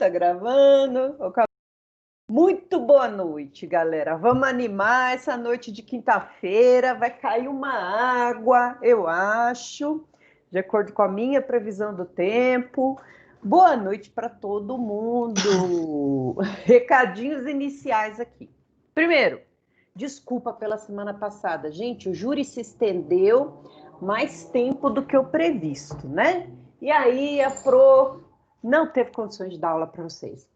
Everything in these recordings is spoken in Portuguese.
Tá gravando? Muito boa noite, galera. Vamos animar essa noite de quinta-feira. Vai cair uma água, eu acho, de acordo com a minha previsão do tempo. Boa noite para todo mundo. Recadinhos iniciais aqui. Primeiro, desculpa pela semana passada. Gente, o júri se estendeu mais tempo do que o previsto, né? E aí a Pro não teve condições de dar aula para vocês.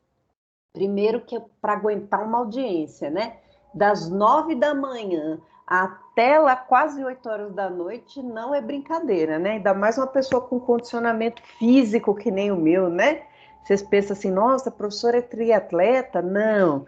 Primeiro que é para aguentar uma audiência, né? Das 9 da manhã até lá quase 8 horas da noite, não é brincadeira, né? Ainda mais uma pessoa com condicionamento físico que nem o meu, né? Vocês pensam assim, nossa, a professora é triatleta? Não,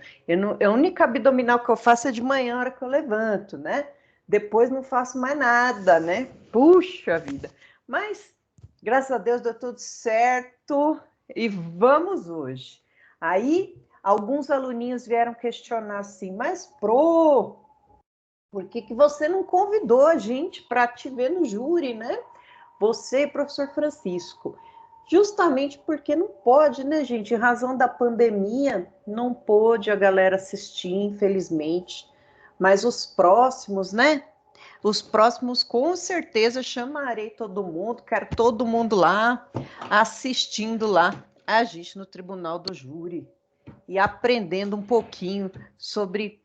a única abdominal que eu faço é de manhã, na hora que eu levanto, né? Depois não faço mais nada, né? Puxa vida. Mas, graças a Deus, deu tudo certo e vamos hoje. Aí, alguns aluninhos vieram questionar assim, mas Pro, por que você não convidou a gente para te ver no júri, né? Você e o professor Francisco. Justamente porque não pode, né, gente? Em razão da pandemia, não pôde a galera assistir, infelizmente. Mas os próximos, né? Os próximos, com certeza, chamarei todo mundo, quero todo mundo lá, assistindo lá a gente no Tribunal do Júri e aprendendo um pouquinho sobre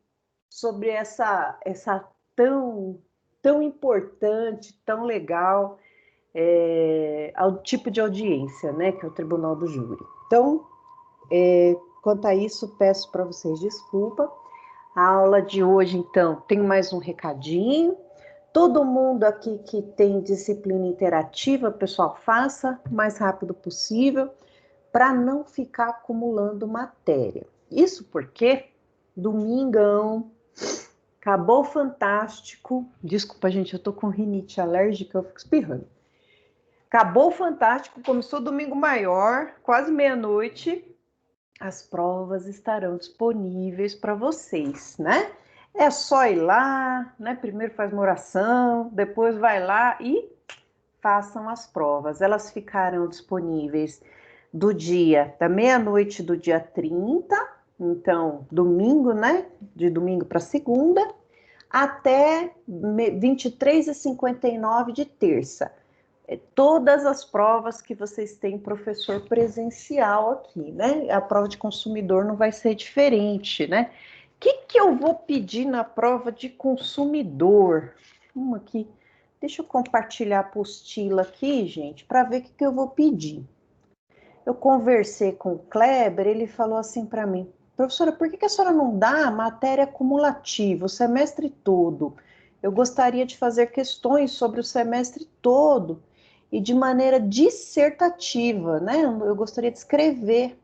essa tão importante, tão legal ao tipo de audiência, né, que é o Tribunal do Júri. Então, quanto a isso, peço para vocês desculpa. A aula de hoje, então, tem mais um recadinho. Todo mundo aqui que tem disciplina interativa, pessoal, faça o mais rápido possível para não ficar acumulando matéria. Isso porque domingão acabou o Fantástico. Desculpa, gente, eu tô com rinite alérgica, eu fico espirrando. Acabou o Fantástico, começou domingo maior, quase meia-noite. As provas estarão disponíveis para vocês, né? É só ir lá, né? Primeiro faz uma oração, depois vai lá e façam as provas. Elas ficarão disponíveis da meia-noite do dia 30, então domingo, né? De domingo para segunda, até 23h59 de terça. Todas as provas que vocês têm professor presencial aqui, né? A prova de consumidor não vai ser diferente, né? O que eu vou pedir na prova de consumidor? Vamos aqui. Deixa eu compartilhar a apostila aqui, gente, para ver o que eu vou pedir. Eu conversei com o Kleber, ele falou assim para mim, professora, por que a senhora não dá matéria acumulativa, o semestre todo? Eu gostaria de fazer questões sobre o semestre todo e de maneira dissertativa, né? Eu gostaria de escrever.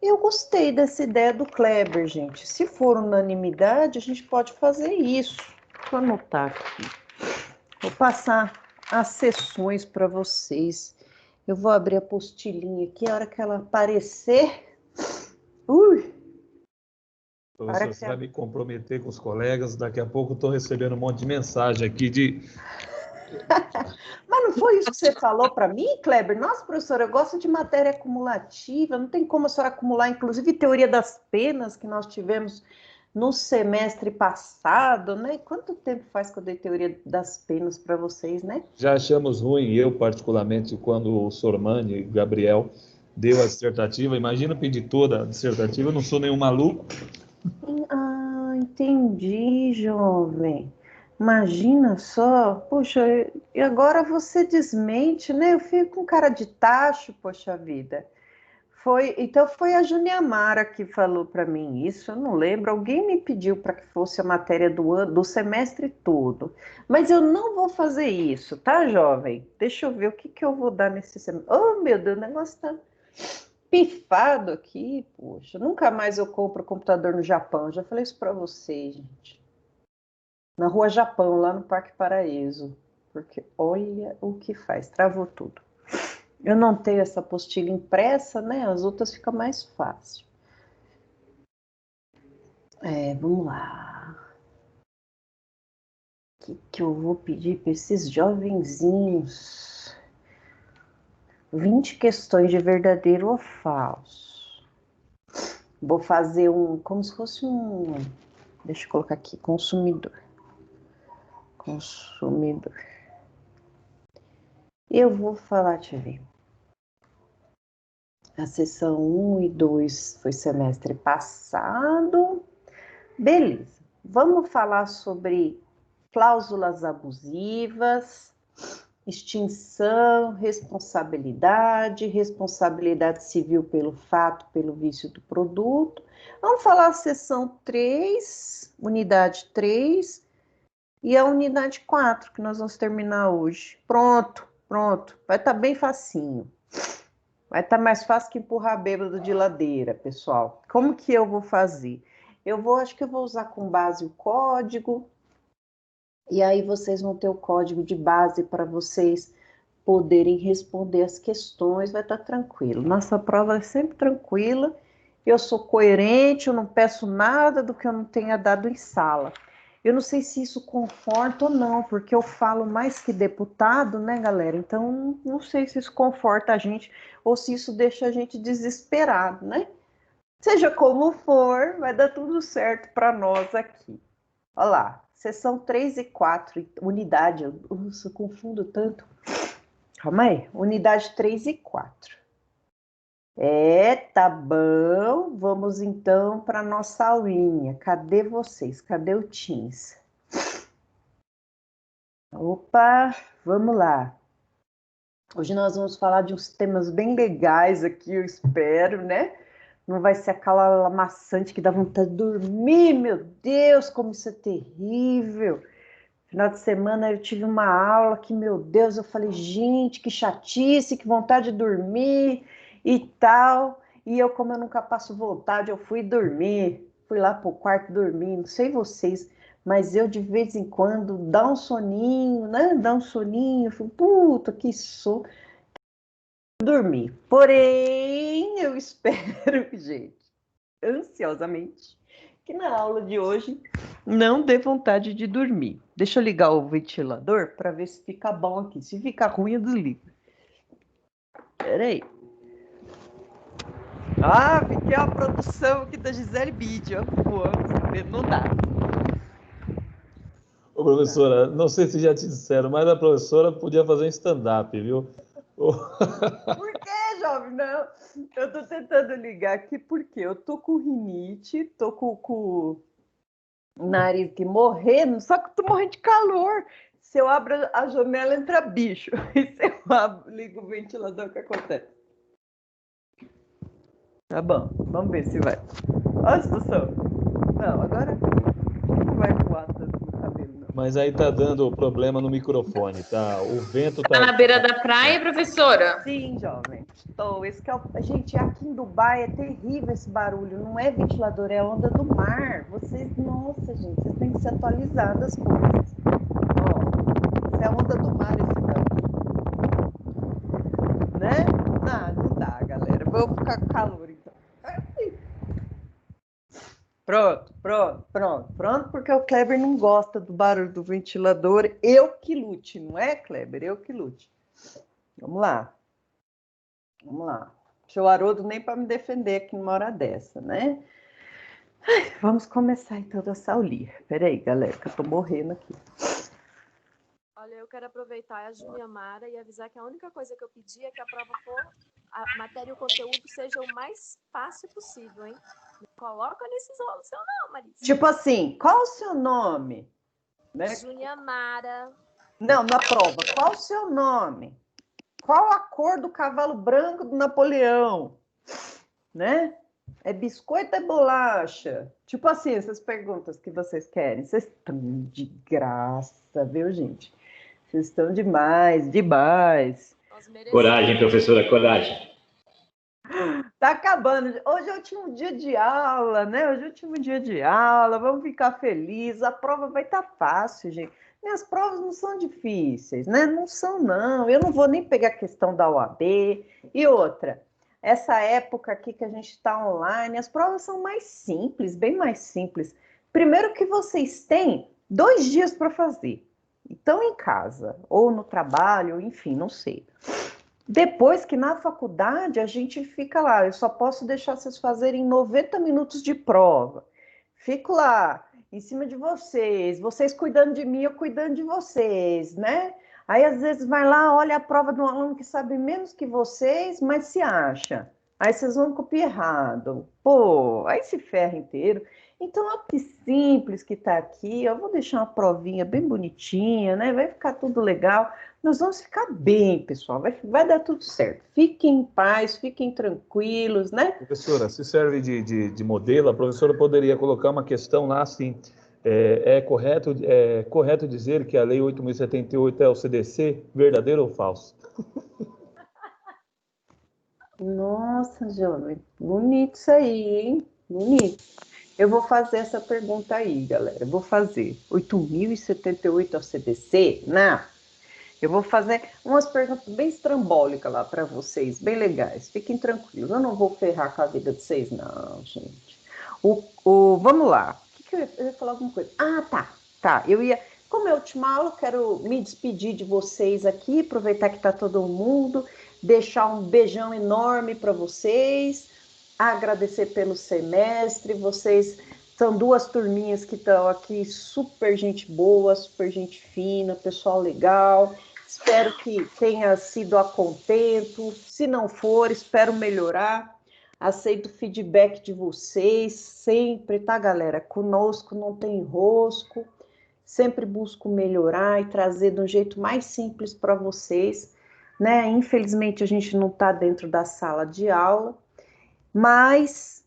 Eu gostei dessa ideia do Kleber, gente. Se for unanimidade, a gente pode fazer isso. Vou anotar aqui. Vou passar as sessões para vocês. Eu vou abrir a apostilinha aqui, a hora que ela aparecer. Ui! Professor, você vai me comprometer com os colegas. Daqui a pouco estou recebendo um monte de mensagem aqui de... Mas não foi isso que você falou para mim, Kleber? Nossa, professora, eu gosto de matéria acumulativa. Não tem como a senhora acumular, inclusive, teoria das penas que nós tivemos no semestre passado, né? Quanto tempo faz que eu dei teoria das penas para vocês, né? Já achamos ruim, eu particularmente, quando o Sormani e Gabriel deu a dissertativa. Imagina pedir toda a dissertativa, eu não sou nenhum maluco. Ah, entendi, jovem. Imagina só, poxa, e agora você desmente, né? Eu fico com cara de tacho, poxa vida. Então foi a Juniamara que falou para mim isso, eu não lembro. Alguém me pediu para que fosse a matéria do semestre todo. Mas eu não vou fazer isso, tá, jovem? Deixa eu ver o que eu vou dar nesse semestre. Oh, meu Deus, o negócio tá pifado aqui, poxa. Nunca mais eu compro computador no Japão. Já falei isso para vocês, gente. Na Rua Japão, lá no Parque Paraíso. Porque olha o que faz, travou tudo. Eu não tenho essa apostila impressa, né? As outras fica mais fácil. Vamos lá. O que eu vou pedir para esses jovenzinhos? 20 questões de verdadeiro ou falso. Vou fazer como se fosse deixa eu colocar aqui, consumidor. Consumidor. Eu vou falar, deixa eu ver. A sessão 1 e 2 foi semestre passado. Beleza. Vamos falar sobre cláusulas abusivas, extinção, responsabilidade civil pelo fato, pelo vício do produto. Vamos falar a seção 3, unidade 3 e a unidade 4, que nós vamos terminar hoje. Pronto. Vai estar bem facinho. Vai estar mais fácil que empurrar bêbado de ladeira, pessoal. Como que eu vou fazer? Acho que eu vou usar com base o código. E aí vocês vão ter o código de base para vocês poderem responder as questões. Vai estar tranquilo. Nossa prova é sempre tranquila. Eu sou coerente, eu não peço nada do que eu não tenha dado em sala. Eu não sei se isso conforta ou não, porque eu falo mais que deputado, né, galera? Então, não sei se isso conforta a gente ou se isso deixa a gente desesperado, né? Seja como for, vai dar tudo certo para nós aqui. Olha lá, seção 3 e 4, unidade, eu confundo tanto. Calma aí, unidade 3 e 4. Tá bom. Vamos então para a nossa aulinha. Cadê vocês? Cadê o Teams? Opa, vamos lá. Hoje nós vamos falar de uns temas bem legais aqui, eu espero, né? Não vai ser aquela lamaçante que dá vontade de dormir, meu Deus, como isso é terrível. Final de semana eu tive uma aula que, meu Deus, eu falei, gente, que chatice, que vontade de dormir e tal. E eu, como eu nunca passo vontade, eu fui dormir. Fui lá pro quarto dormir, não sei vocês, mas eu de vez em quando dá um soninho, né? Dá um soninho, eu falo, puta, que sono. Dormir. Porém, eu espero, gente, ansiosamente, que na aula de hoje não dê vontade de dormir. Deixa eu ligar o ventilador para ver se fica bom aqui. Se ficar ruim, eu desligo. Peraí. Fiquei a produção aqui da Gisele Bündchen. Não dá. Ô, professora, não sei se já te disseram, mas a professora podia fazer um stand-up, viu? Por que, jovem? Não, eu tô tentando ligar aqui porque eu tô com rinite, tô com o nariz que morrendo, só que eu tô morrendo de calor. Se eu abro a janela, entra bicho. E se eu ligo o ventilador, o que acontece? Tá bom, vamos ver se vai. Olha a situação. Não, agora não vai voar tanto no cabelo, não. Mas aí tá dando problema no microfone, tá? O vento tá... Tá na beira da praia, professora? Sim, jovem. Estou. Esse que é o... Gente, aqui em Dubai é terrível esse barulho. Não é ventilador, é onda do mar. Vocês, nossa, gente, vocês têm que se atualizar das coisas. Ó, isso é onda do mar esse barulho. Né? Não dá, galera. Vamos ficar com calor, então. Pronto, porque o Kleber não gosta do barulho do ventilador. Eu que lute, não é, Kleber? Eu que lute. Vamos lá. Seu Haroldo nem para me defender aqui numa hora dessa, né? Vamos começar então essa aulinha. Peraí, galera, que eu tô morrendo aqui. Olha, eu quero aproveitar a Júlia Mara e avisar que a única coisa que eu pedi é que a prova a matéria e o conteúdo seja o mais fácil possível, hein? Não coloca nesses rolos seu não, Marisa. Tipo assim, qual o seu nome? Né? Júlia Mara. Não, na prova, qual o seu nome? Qual a cor do cavalo branco do Napoleão? Né? É biscoito ou é bolacha? Tipo assim, essas perguntas que vocês querem. Vocês estão de graça, viu, gente? Vocês estão demais. Coragem, professora, coragem. Tá acabando. Hoje é o último dia de aula, né? Vamos ficar felizes. A prova vai estar fácil, gente. Minhas provas não são difíceis, né? Não são, não. Eu não vou nem pegar a questão da OAB. E outra, essa época aqui que a gente está online, as provas são mais simples, bem mais simples. Primeiro que vocês têm 2 dias para fazer. Então, em casa, ou no trabalho, enfim, não sei. Depois que na faculdade a gente fica lá, eu só posso deixar vocês fazerem 90 minutos de prova. Fico lá, em cima de vocês, vocês cuidando de mim, eu cuidando de vocês, né? Aí às vezes vai lá, olha a prova de um aluno que sabe menos que vocês, mas se acha. Aí vocês vão copiar errado. Pô, aí se ferra inteiro. Então, a que simples que está aqui, eu vou deixar uma provinha bem bonitinha, né? Vai ficar tudo legal. Nós vamos ficar bem, pessoal. Vai dar tudo certo. Fiquem em paz, fiquem tranquilos, né? Professora, se serve de modelo, a professora poderia colocar uma questão lá assim, é correto dizer que a Lei 8.078 é o CDC, verdadeiro ou falso? Nossa, Jovem, bonito isso aí, hein? Bonito. Eu vou fazer essa pergunta aí, galera. Eu vou fazer 8.078 ao CDC? Não. Eu vou fazer umas perguntas bem estrambólicas lá para vocês, bem legais. Fiquem tranquilos, eu não vou ferrar com a vida de vocês, não, gente. Vamos lá. Eu ia falar alguma coisa? Ah, tá. Como é a última aula, eu quero me despedir de vocês aqui, aproveitar que está todo mundo, deixar um beijão enorme para vocês, agradecer pelo semestre. Vocês são duas turminhas que estão aqui, super gente boa, super gente fina, pessoal legal. Espero que tenha sido a contento. Se não for, espero melhorar. Aceito o feedback de vocês sempre, tá, galera? Conosco não tem enrosco. Sempre busco melhorar e trazer de um jeito mais simples para vocês, né? Infelizmente, a gente não está dentro da sala de aula, mas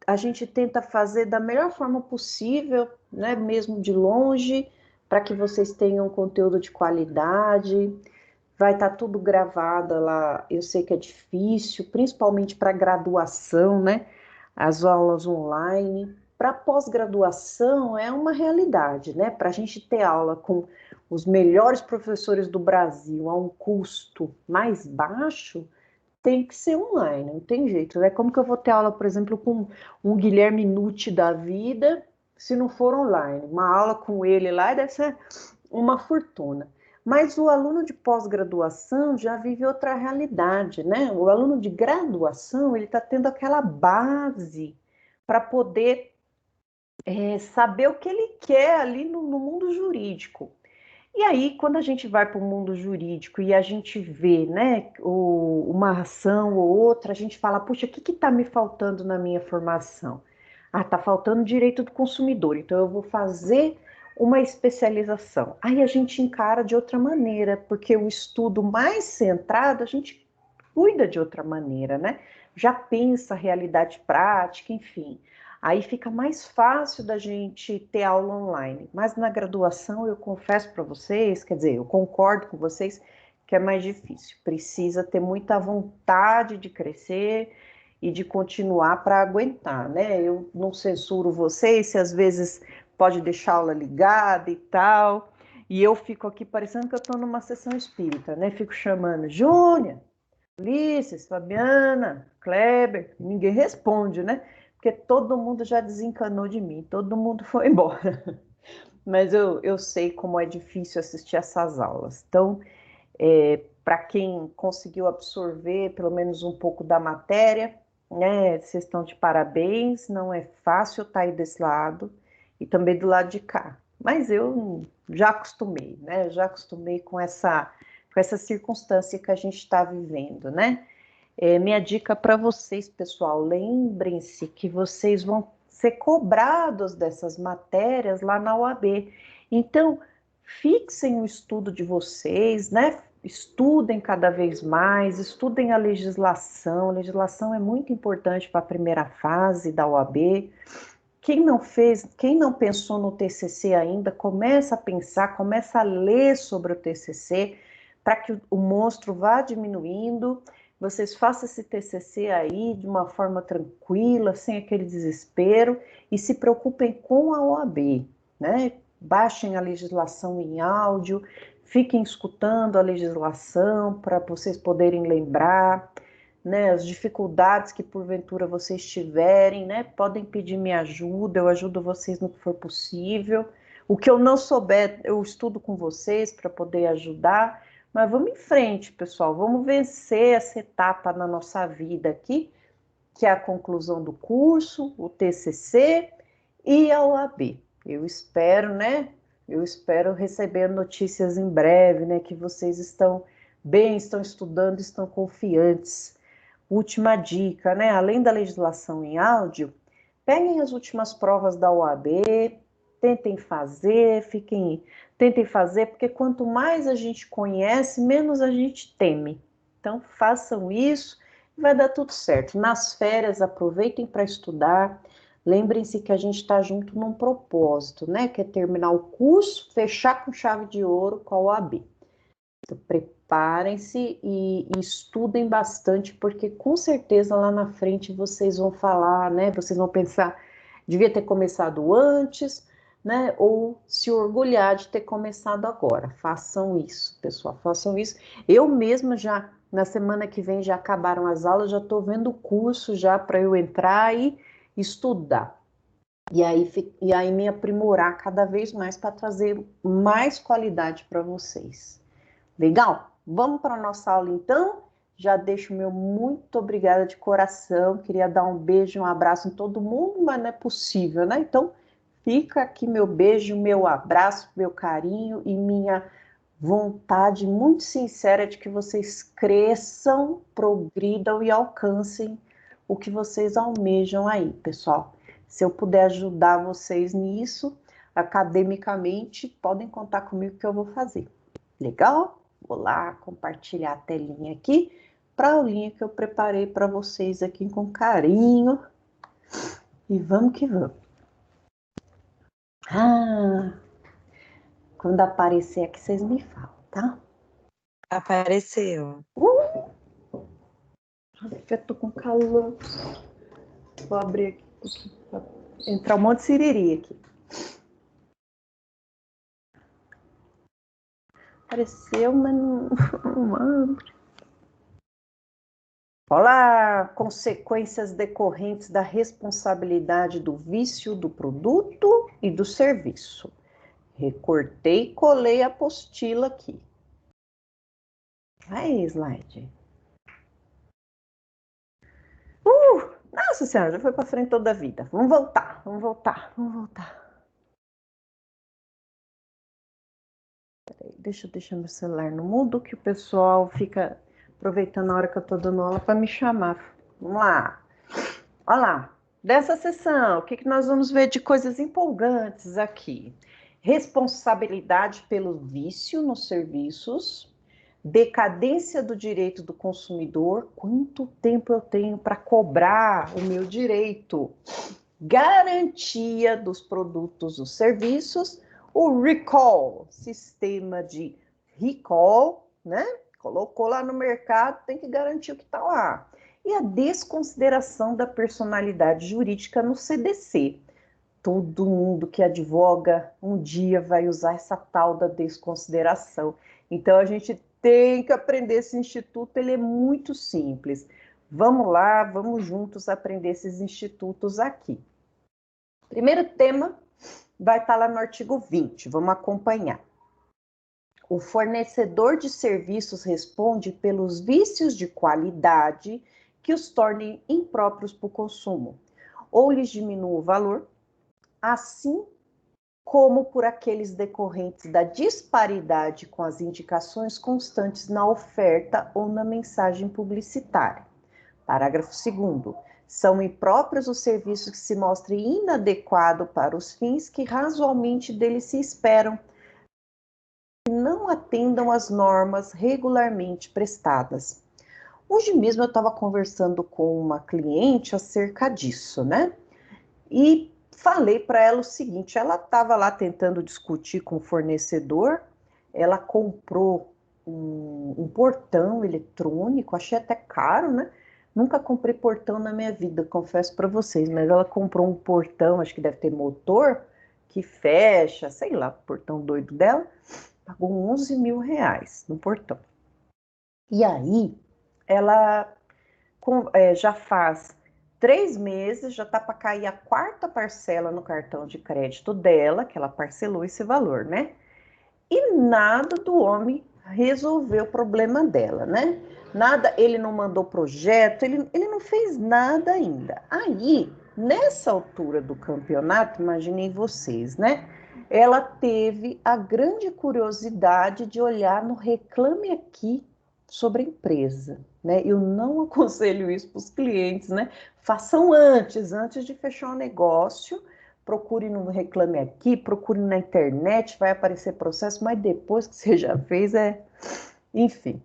a gente tenta fazer da melhor forma possível, né? Mesmo de longe, para que vocês tenham conteúdo de qualidade. Vai estar tudo gravado lá. Eu sei que é difícil, principalmente para graduação, né? As aulas online. Para pós-graduação é uma realidade, né? Para a gente ter aula com os melhores professores do Brasil a um custo mais baixo, tem que ser online, não tem jeito, né? Como que eu vou ter aula, por exemplo, com um Guilherme Nucci da vida, se não for online? Uma aula com ele lá deve ser uma fortuna. Mas o aluno de pós-graduação já vive outra realidade, né? O aluno de graduação, ele está tendo aquela base para poder saber o que ele quer ali no mundo jurídico. E aí, quando a gente vai para o mundo jurídico e a gente vê, né, uma ação ou outra, a gente fala, puxa, o que está me faltando na minha formação? Ah, está faltando direito do consumidor, então eu vou fazer uma especialização. Aí a gente encara de outra maneira, porque o estudo mais centrado, a gente cuida de outra maneira, né? Já pensa a realidade prática, enfim. Aí fica mais fácil da gente ter aula online. Mas na graduação, eu confesso para vocês, quer dizer, eu concordo com vocês que é mais difícil. Precisa ter muita vontade de crescer e de continuar para aguentar, né? Eu não censuro vocês, se às vezes pode deixar a aula ligada e tal. E eu fico aqui parecendo que eu estou numa sessão espírita, né? Fico chamando Júnia, Ulisses, Fabiana, Kleber, ninguém responde, né? Porque todo mundo já desencanou de mim, todo mundo foi embora. Mas eu sei como é difícil assistir essas aulas. Então, para quem conseguiu absorver pelo menos um pouco da matéria, né, vocês estão de parabéns, não é fácil estar aí desse lado e também do lado de cá. Mas eu já acostumei, né? Já acostumei com essa circunstância que a gente está vivendo, né? Minha dica para vocês, pessoal, lembrem-se que vocês vão ser cobrados dessas matérias lá na UAB. Então, fixem o estudo de vocês, né? Estudem cada vez mais, estudem a legislação. A legislação é muito importante para a primeira fase da UAB. Quem não pensou no TCC ainda, começa a pensar, começa a ler sobre o TCC, para que o monstro vá diminuindo. Vocês façam esse TCC aí de uma forma tranquila, sem aquele desespero, e se preocupem com a OAB, né? Baixem a legislação em áudio, fiquem escutando a legislação para vocês poderem lembrar, né? As dificuldades que porventura vocês tiverem, né? Podem pedir minha ajuda, eu ajudo vocês no que for possível. O que eu não souber, eu estudo com vocês para poder ajudar. Mas vamos em frente, pessoal. Vamos vencer essa etapa na nossa vida aqui, que é a conclusão do curso, o TCC e a OAB. Eu espero, né? Eu espero receber notícias em breve, né? Que vocês estão bem, estão estudando, estão confiantes. Última dica, né? Além da legislação em áudio, peguem as últimas provas da OAB, tentem fazer, tentem fazer, porque quanto mais a gente conhece, menos a gente teme. Então, façam isso, vai dar tudo certo. Nas férias, aproveitem para estudar. Lembrem-se que a gente está junto num propósito, né? Que é terminar o curso, fechar com chave de ouro com a OAB. Então, preparem-se e estudem bastante, porque com certeza lá na frente vocês vão falar, né? Vocês vão pensar, devia ter começado antes, né? Ou se orgulhar de ter começado agora. Façam isso, pessoal, façam isso. Eu mesma já, na semana que vem, já acabaram as aulas, já estou vendo o curso já para eu entrar e estudar. E aí me aprimorar cada vez mais para trazer mais qualidade para vocês. Legal? Vamos para a nossa aula então? Já deixo o meu muito obrigada de coração. Queria dar um beijo, um abraço em todo mundo, mas não é possível, né? Então, fica aqui meu beijo, meu abraço, meu carinho e minha vontade muito sincera de que vocês cresçam, progridam e alcancem o que vocês almejam aí, pessoal. Se eu puder ajudar vocês nisso, academicamente, podem contar comigo que eu vou fazer. Legal? Vou lá compartilhar a telinha aqui para a aulinha que eu preparei para vocês aqui com carinho. E vamos que vamos. Quando aparecer aqui, vocês me falam, tá? Apareceu. Eu tô com calor. Vou abrir aqui um pouquinho para entrar um monte de siriri aqui. Apareceu, mas não abre. Olá, consequências decorrentes da responsabilidade do vício do produto e do serviço. Recortei e colei a apostila aqui. Aí, slide. Nossa Senhora, já foi para frente toda a vida. Vamos voltar. Peraí, deixa eu deixar meu celular no mudo, que o pessoal fica aproveitando a hora que eu tô dando aula para me chamar. Vamos lá. Olha lá. Dessa sessão, o que nós vamos ver de coisas empolgantes aqui? Responsabilidade pelo vício nos serviços, decadência do direito do consumidor, quanto tempo eu tenho para cobrar o meu direito, garantia dos produtos ou serviços, o recall, sistema de recall, né? Colocou lá no mercado, tem que garantir o que está lá. E a desconsideração da personalidade jurídica no CDC. Todo mundo que advoga um dia vai usar essa tal da desconsideração. Então, a gente tem que aprender esse instituto, ele é muito simples. Vamos lá, vamos juntos aprender esses institutos aqui. Primeiro tema vai estar lá no artigo 20, vamos acompanhar. O fornecedor de serviços responde pelos vícios de qualidade que os tornem impróprios para o consumo, ou lhes diminua o valor, assim como por aqueles decorrentes da disparidade com as indicações constantes na oferta ou na mensagem publicitária. Parágrafo 2º. São impróprios os serviços que se mostrem inadequados para os fins que razoavelmente deles se esperam, e não atendam às normas regularmente prestadas. Hoje mesmo eu estava conversando com uma cliente acerca disso, né? E falei para ela o seguinte, ela estava lá tentando discutir com o fornecedor, ela comprou um portão eletrônico, achei até caro, né? Nunca comprei portão na minha vida, confesso para vocês, mas ela comprou um portão, acho que deve ter motor, que fecha, sei lá, portão doido dela, pagou 11 mil reais no portão. E aí, ela já faz 3 meses, já está para cair a 4ª parcela no cartão de crédito dela, que ela parcelou esse valor, né? E nada do homem resolver o problema dela, né? Nada, ele não mandou projeto, ele não fez nada ainda. Aí, nessa altura do campeonato, imaginei vocês, né? Ela teve a grande curiosidade de olhar no Reclame Aqui sobre a empresa, né? Eu não aconselho isso para os clientes, né? Façam antes de fechar um negócio, procure no Reclame Aqui, procure na internet, vai aparecer processo, mas depois que você já fez, enfim.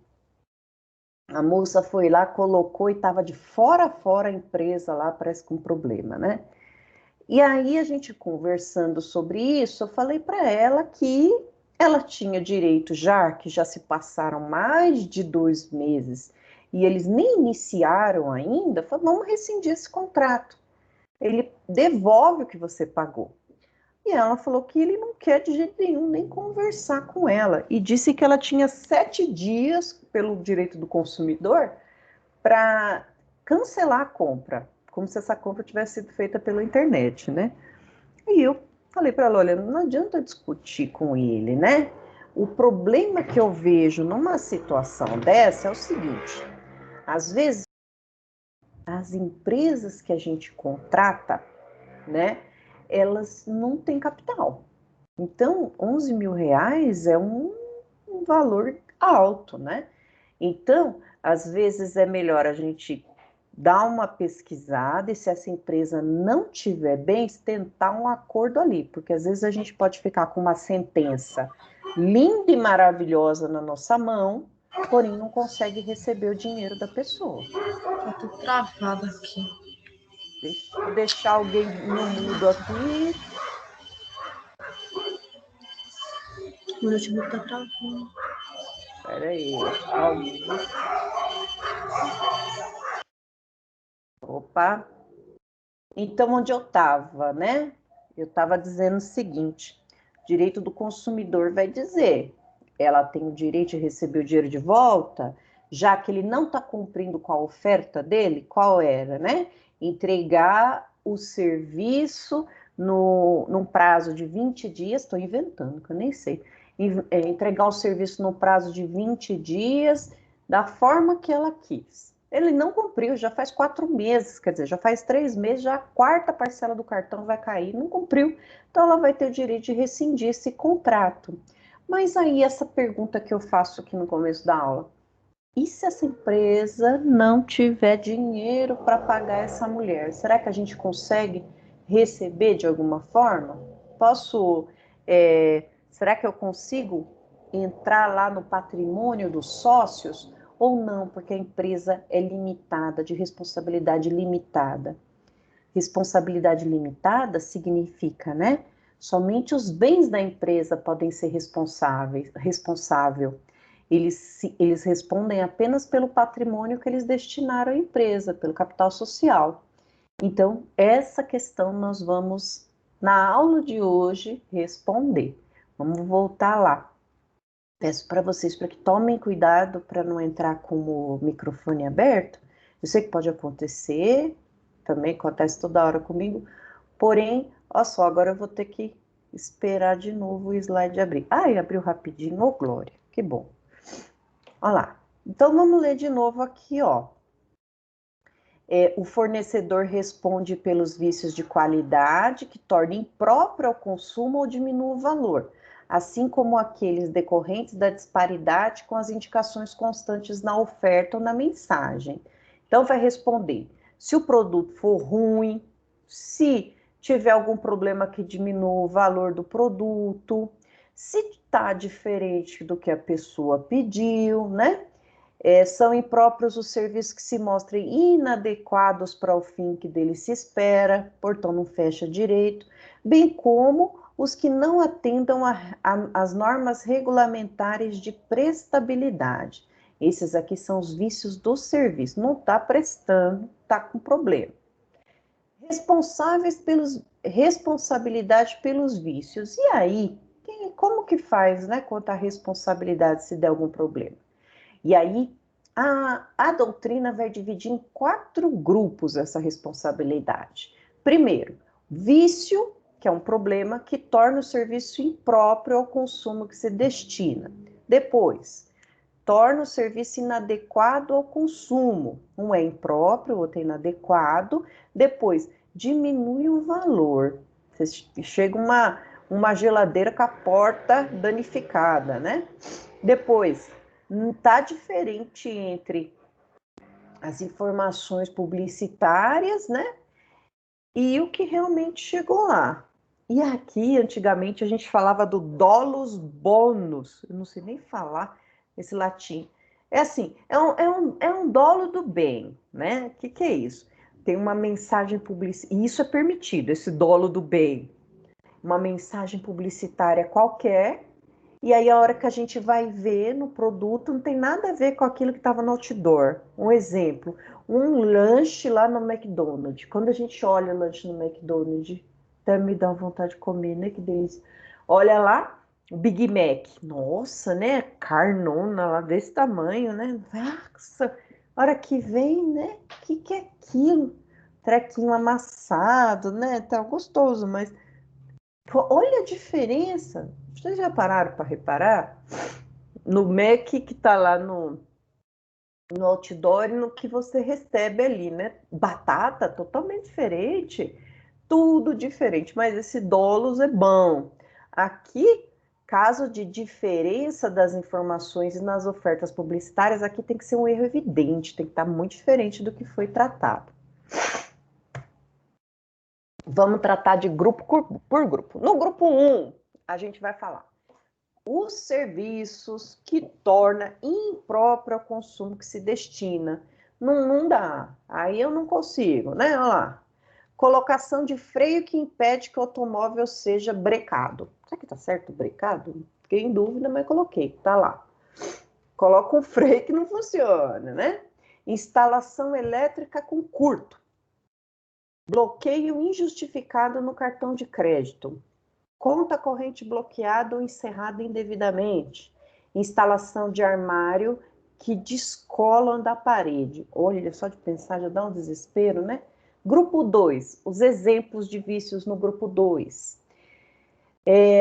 A moça foi lá, colocou e estava de fora a fora a empresa lá, parece com problema, né? E aí a gente conversando sobre isso, eu falei para ela que ela tinha direito já, que já se passaram mais de 2 meses e eles nem iniciaram ainda, falei, vamos rescindir esse contrato. Ele devolve o que você pagou. E ela falou que ele não quer de jeito nenhum nem conversar com ela. E disse que ela tinha 7 dias, pelo direito do consumidor, para cancelar a compra, como se essa compra tivesse sido feita pela internet, né? E eu falei para ela, olha, não adianta discutir com ele, né? O problema que eu vejo numa situação dessa é o seguinte, às vezes as empresas que a gente contrata, né, elas não têm capital. Então, 11 mil reais é um valor alto, né? Então, às vezes é melhor a gente dar uma pesquisada e se essa empresa não tiver bem, tentar um acordo ali, porque às vezes a gente pode ficar com uma sentença linda e maravilhosa na nossa mão, porém não consegue receber o dinheiro da pessoa. Eu tô travada aqui. Deixa eu deixar alguém no mudo aqui. O notebook tá travando. Espera aí, alguém. Opa. Então, onde eu estava, né? Eu estava dizendo o seguinte: direito do consumidor vai dizer, ela tem o direito de receber o dinheiro de volta, já que ele não está cumprindo com a oferta dele, qual era, né? Entregar o serviço num prazo de 20 dias, estou inventando, que eu nem sei, entregar o serviço no prazo de 20 dias, da forma que ela quis. Ele não cumpriu, já faz 4 meses, quer dizer, já faz 3 meses, já a quarta parcela do cartão vai cair, não cumpriu, então ela vai ter o direito de rescindir esse contrato. Mas aí essa pergunta que eu faço aqui no começo da aula, e se essa empresa não tiver dinheiro para pagar essa mulher? Será que a gente consegue receber de alguma forma? Será que eu consigo entrar lá no patrimônio dos sócios ou não? Porque a empresa é limitada, de responsabilidade limitada. Responsabilidade limitada significa, né? Somente os bens da empresa podem ser responsável. Eles respondem apenas pelo patrimônio que eles destinaram à empresa, pelo capital social. Então, essa questão nós vamos, na aula de hoje, responder. Vamos voltar lá. Peço para vocês para que tomem cuidado para não entrar com o microfone aberto. Eu sei que pode acontecer, também acontece toda hora comigo, porém, olha só, agora eu vou ter que esperar de novo o slide abrir. Ai, abriu rapidinho, ô glória, que bom. Olha lá. Então, vamos ler de novo aqui, ó. O fornecedor responde pelos vícios de qualidade que torna impróprio ao consumo ou diminua o valor, assim como aqueles decorrentes da disparidade com as indicações constantes na oferta ou na mensagem. Então, vai responder se o produto for ruim, se tiver algum problema que diminua o valor do produto, se está diferente do que a pessoa pediu, né? São impróprios os serviços que se mostrem inadequados para o fim que dele se espera, portanto não fecha direito, bem como os que não atendam às normas regulamentares de prestabilidade. Esses aqui são os vícios do serviço, não está prestando, está com problema. Responsabilidade pelos vícios. E aí, como que faz, né, quanto à responsabilidade se der algum problema? E aí, a doutrina vai dividir em 4 grupos essa responsabilidade. Primeiro, vício, que é um problema que torna o serviço impróprio ao consumo que se destina. Depois, torna o serviço inadequado ao consumo. Um é impróprio, o outro é inadequado. Depois, diminui o valor. Chega uma geladeira com a porta danificada, né? Depois, tá diferente entre as informações publicitárias, né? E o que realmente chegou lá. E aqui, antigamente, a gente falava do dolus bonus. Eu não sei nem falar esse latim. É assim, é um dolo do bem, né? O que é isso? Tem uma mensagem publicitária, e isso é permitido, esse dolo do bem. Uma mensagem publicitária qualquer, e aí a hora que a gente vai ver no produto, não tem nada a ver com aquilo que estava no outdoor. Um exemplo, um lanche lá no McDonald's. Quando a gente olha o lanche no McDonald's, até me dá vontade de comer, né? Que delícia. Olha lá, o Big Mac. Nossa, né? Carnona lá desse tamanho, né? Nossa, a hora que vem, né? O que é aquilo? Trequinho amassado, né? Tá gostoso, mas pô, olha a diferença. Vocês já pararam para reparar? No Mac que tá lá no outdoor e no que você recebe ali, né? Batata totalmente diferente, tudo diferente, mas esse Dolos é bom. Aqui, caso de diferença das informações e nas ofertas publicitárias, aqui tem que ser um erro evidente, tem que estar muito diferente do que foi tratado. Vamos tratar de grupo por grupo. No grupo 1, a gente vai falar os serviços que torna impróprio ao consumo que se destina. Não dá. Aí eu não consigo, né? Olha lá. Colocação de freio que impede que o automóvel seja brecado. Será que tá certo brecado? Fiquei em dúvida, mas coloquei. Tá lá. Coloca um freio que não funciona, né? Instalação elétrica com curto. Bloqueio injustificado no cartão de crédito. Conta corrente bloqueada ou encerrada indevidamente. Instalação de armário que descolam da parede. Olha, só de pensar já dá um desespero, né? Grupo 2, os exemplos de vícios no grupo 2.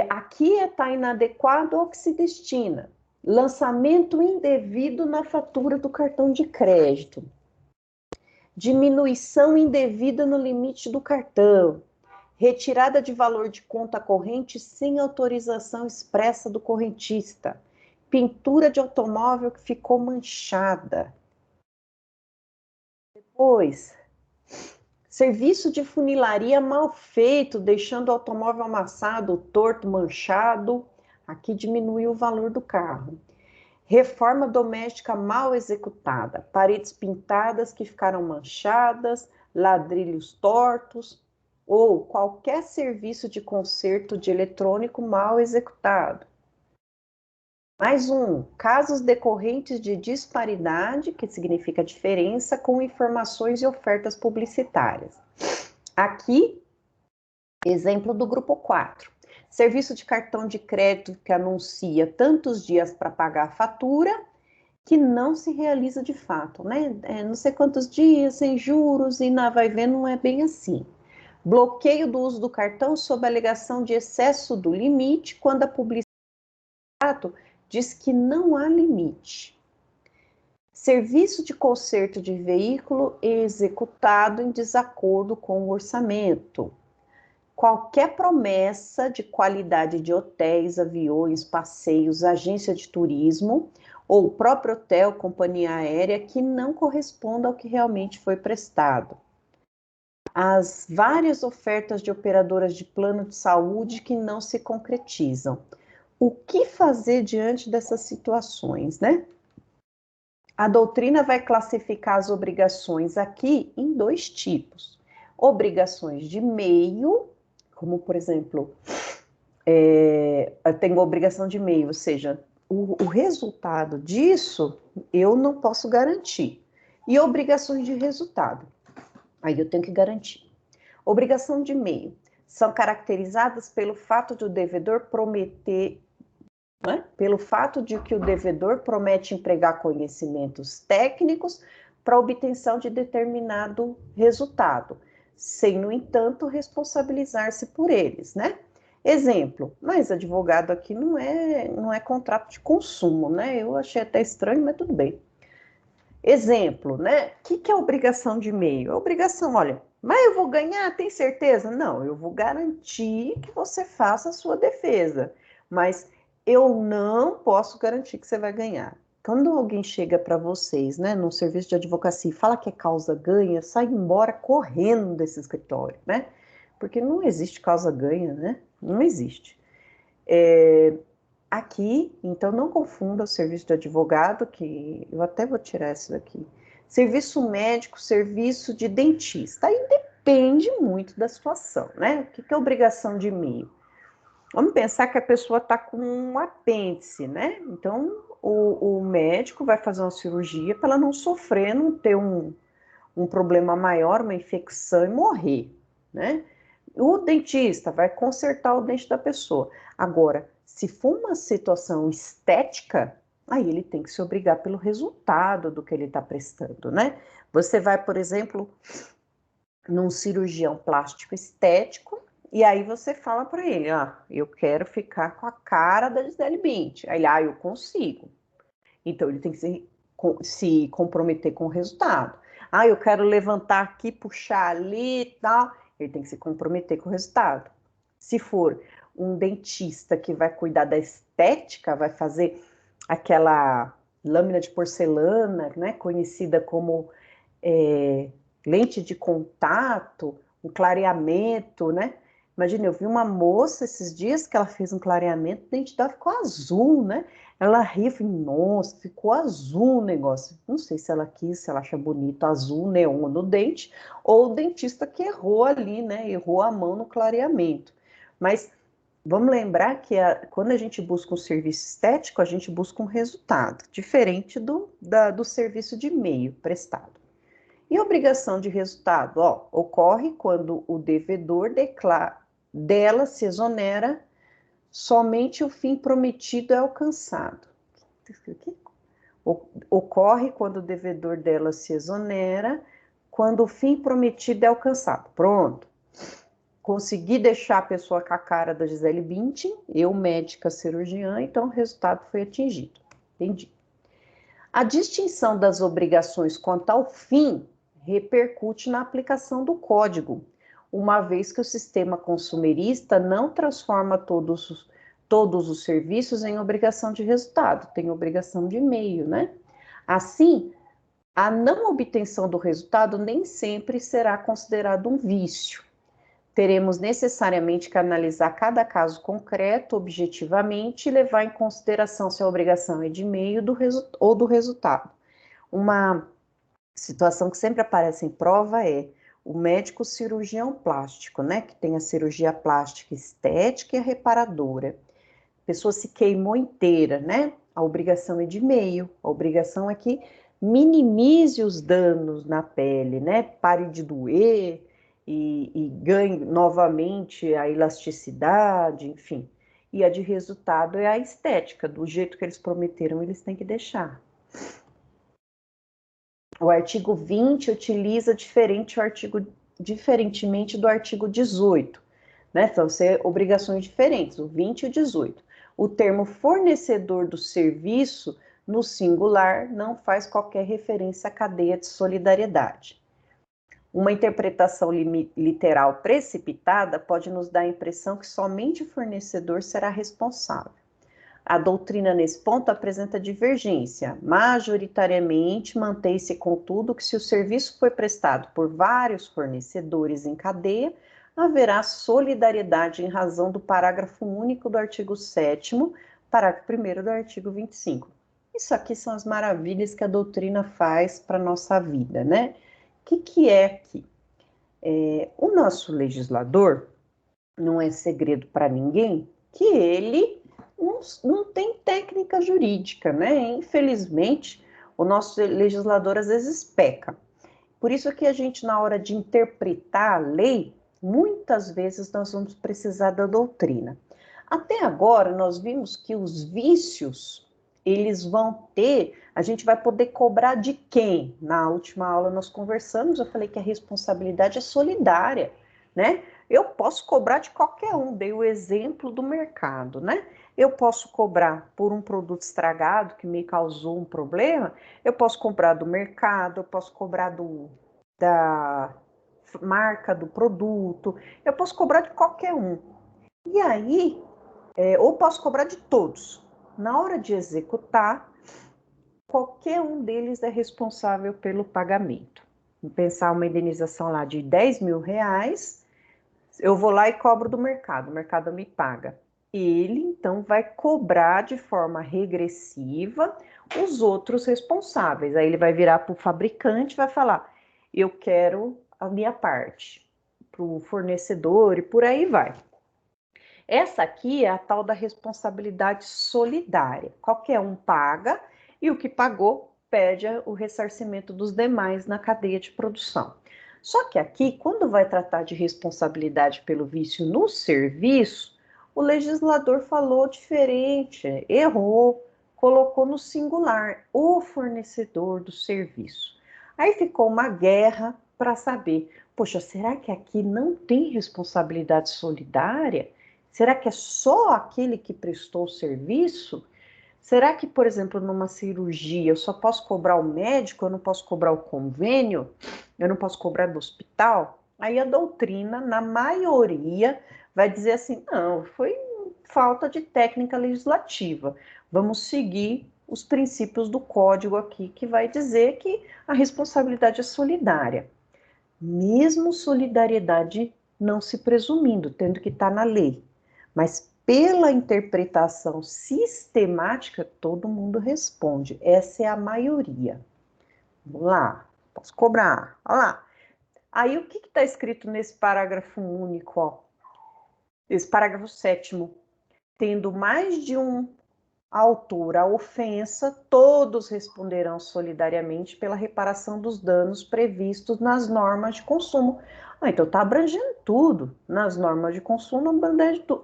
Aqui está inadequado ao que se destina. Lançamento indevido na fatura do cartão de crédito. Diminuição indevida no limite do cartão. Retirada de valor de conta corrente sem autorização expressa do correntista. Pintura de automóvel que ficou manchada. Depois, serviço de funilaria mal feito, deixando o automóvel amassado, torto, manchado. Aqui diminui o valor do carro. Reforma doméstica mal executada. Paredes pintadas que ficaram manchadas, ladrilhos tortos, ou qualquer serviço de conserto de eletrônico mal executado. Mais um, casos decorrentes de disparidade, que significa diferença, com informações e ofertas publicitárias. Aqui, exemplo do grupo 4. Serviço de cartão de crédito que anuncia tantos dias para pagar a fatura, que não se realiza de fato, né? Não sei quantos dias, sem juros, e vai ver, não é bem assim. Bloqueio do uso do cartão sob alegação de excesso do limite, quando a publicidade diz que não há limite. Serviço de conserto de veículo executado em desacordo com o orçamento. Qualquer promessa de qualidade de hotéis, aviões, passeios, agência de turismo ou próprio hotel, companhia aérea que não corresponda ao que realmente foi prestado. As várias ofertas de operadoras de plano de saúde que não se concretizam. O que fazer diante dessas situações, né? A doutrina vai classificar as obrigações aqui em 2 tipos. Obrigações de meio, como por exemplo, eu tenho obrigação de meio, ou seja, o resultado disso eu não posso garantir. E obrigações de resultado. Aí eu tenho que garantir. Obrigação de meio. São caracterizadas pelo fato de o devedor prometer, né? Pelo fato de que o devedor promete empregar conhecimentos técnicos para obtenção de determinado resultado, sem, no entanto, responsabilizar-se por eles, né? Exemplo, mas advogado aqui não é contrato de consumo, né? Eu achei até estranho, mas tudo bem. Exemplo, né? O que é obrigação de meio? A obrigação, olha, mas eu vou ganhar, tem certeza? Não, eu vou garantir que você faça a sua defesa, mas eu não posso garantir que você vai ganhar. Quando alguém chega para vocês, né, num serviço de advocacia e fala que é causa ganha, sai embora correndo desse escritório, né? Porque não existe causa ganha, né? Não existe. Aqui, então, não confunda o serviço de advogado, que eu até vou tirar isso daqui. Serviço médico, serviço de dentista. Aí depende muito da situação, né? O que é obrigação de meio? Vamos pensar que a pessoa está com um apêndice, né? Então, o médico vai fazer uma cirurgia para ela não sofrer, não ter um problema maior, uma infecção e morrer, né? O dentista vai consertar o dente da pessoa. Agora, se for uma situação estética, aí ele tem que se obrigar pelo resultado do que ele está prestando, né? Você vai, por exemplo, num cirurgião plástico estético, e aí você fala para ele, eu quero ficar com a cara da Gisele Bündchen. Aí ele, eu consigo. Então, ele tem que se comprometer com o resultado. Eu quero levantar aqui, puxar ali e tal. Ele tem que se comprometer com o resultado. Se for um dentista que vai cuidar da estética, vai fazer aquela lâmina de porcelana, né, conhecida como lente de contato, um clareamento, né? Imagina, eu vi uma moça esses dias que ela fez um clareamento, o dente dela ficou azul, né? Ela riu, falei, nossa, ficou azul o negócio. Não sei se ela quis, se ela acha bonito azul neon no dente, ou o dentista que errou ali, né? Errou a mão no clareamento. Mas vamos lembrar que quando a gente busca um serviço estético, a gente busca um resultado, diferente do serviço de meio prestado. E obrigação de resultado, ocorre quando o devedor dela se exonera, somente o fim prometido é alcançado. Ocorre quando o devedor dela se exonera, quando o fim prometido é alcançado. Pronto. Consegui deixar a pessoa com a cara da Gisele Bündchen, eu médica cirurgiã, então o resultado foi atingido. Entendi. A distinção das obrigações quanto ao fim repercute na aplicação do código, uma vez que o sistema consumerista não transforma todos os serviços em obrigação de resultado, tem obrigação de meio, né? Assim, a não obtenção do resultado nem sempre será considerado um vício. Teremos necessariamente que analisar cada caso concreto, objetivamente, e levar em consideração se a obrigação é de meio ou do resultado. Uma situação que sempre aparece em prova é o médico cirurgião plástico, né? Que tem a cirurgia plástica estética e a reparadora. A pessoa se queimou inteira, né? A obrigação é de meio, a obrigação é que minimize os danos na pele, né? Pare de doer e ganhe novamente a elasticidade, enfim. E a de resultado é a estética, do jeito que eles prometeram, eles têm que deixar. O artigo 20 utiliza diferentemente do artigo 18, né? Então, são obrigações diferentes, o 20 e o 18. O termo fornecedor do serviço, no singular, não faz qualquer referência à cadeia de solidariedade. Uma interpretação literal precipitada pode nos dar a impressão que somente o fornecedor será responsável. A doutrina nesse ponto apresenta divergência. Majoritariamente, mantém-se, contudo, que se o serviço foi prestado por vários fornecedores em cadeia, haverá solidariedade em razão do parágrafo único do artigo 7º, parágrafo 1º do artigo 25. Isso aqui são as maravilhas que a doutrina faz para a nossa vida, né? O que é aqui? O nosso legislador, não é segredo para ninguém, que ele não tem técnica jurídica, né? Infelizmente, o nosso legislador às vezes peca. Por isso que a gente, na hora de interpretar a lei, muitas vezes nós vamos precisar da doutrina. Até agora, nós vimos que os vícios, eles vão ter, a gente vai poder cobrar de quem? Na última aula nós conversamos, eu falei que a responsabilidade é solidária, né? Eu posso cobrar de qualquer um, dei o exemplo do mercado, né? Eu posso cobrar por um produto estragado que me causou um problema, eu posso cobrar do mercado, eu posso cobrar da marca do produto, eu posso cobrar de qualquer um. E aí, ou posso cobrar de todos. Na hora de executar, qualquer um deles é responsável pelo pagamento. Vou pensar uma indenização lá de 10 mil reais, eu vou lá e cobro do mercado, o mercado me paga. Ele, então, vai cobrar de forma regressiva os outros responsáveis. Aí ele vai virar para o fabricante e vai falar, eu quero a minha parte, para o fornecedor e por aí vai. Essa aqui é a tal da responsabilidade solidária. Qualquer um paga e o que pagou pede o ressarcimento dos demais na cadeia de produção. Só que aqui, quando vai tratar de responsabilidade pelo vício no serviço, o legislador falou diferente, errou, colocou no singular, o fornecedor do serviço. Aí ficou uma guerra para saber, poxa, será que aqui não tem responsabilidade solidária? Será que é só aquele que prestou o serviço? Será que, por exemplo, numa cirurgia, eu só posso cobrar o médico, eu não posso cobrar o convênio, eu não posso cobrar do hospital? Aí a doutrina, na maioria, vai dizer assim, não, foi falta de técnica legislativa. Vamos seguir os princípios do código aqui, que vai dizer que a responsabilidade é solidária. Mesmo solidariedade não se presumindo, tendo que estar na lei. Mas pela interpretação sistemática, todo mundo responde. Essa é a maioria. Vamos lá, posso cobrar. Olha lá. Aí o que está escrito nesse parágrafo único? Ó? Esse parágrafo 7º. Tendo mais de um autor a ofensa, todos responderão solidariamente pela reparação dos danos previstos nas normas de consumo. Então está abrangendo tudo. Nas normas de consumo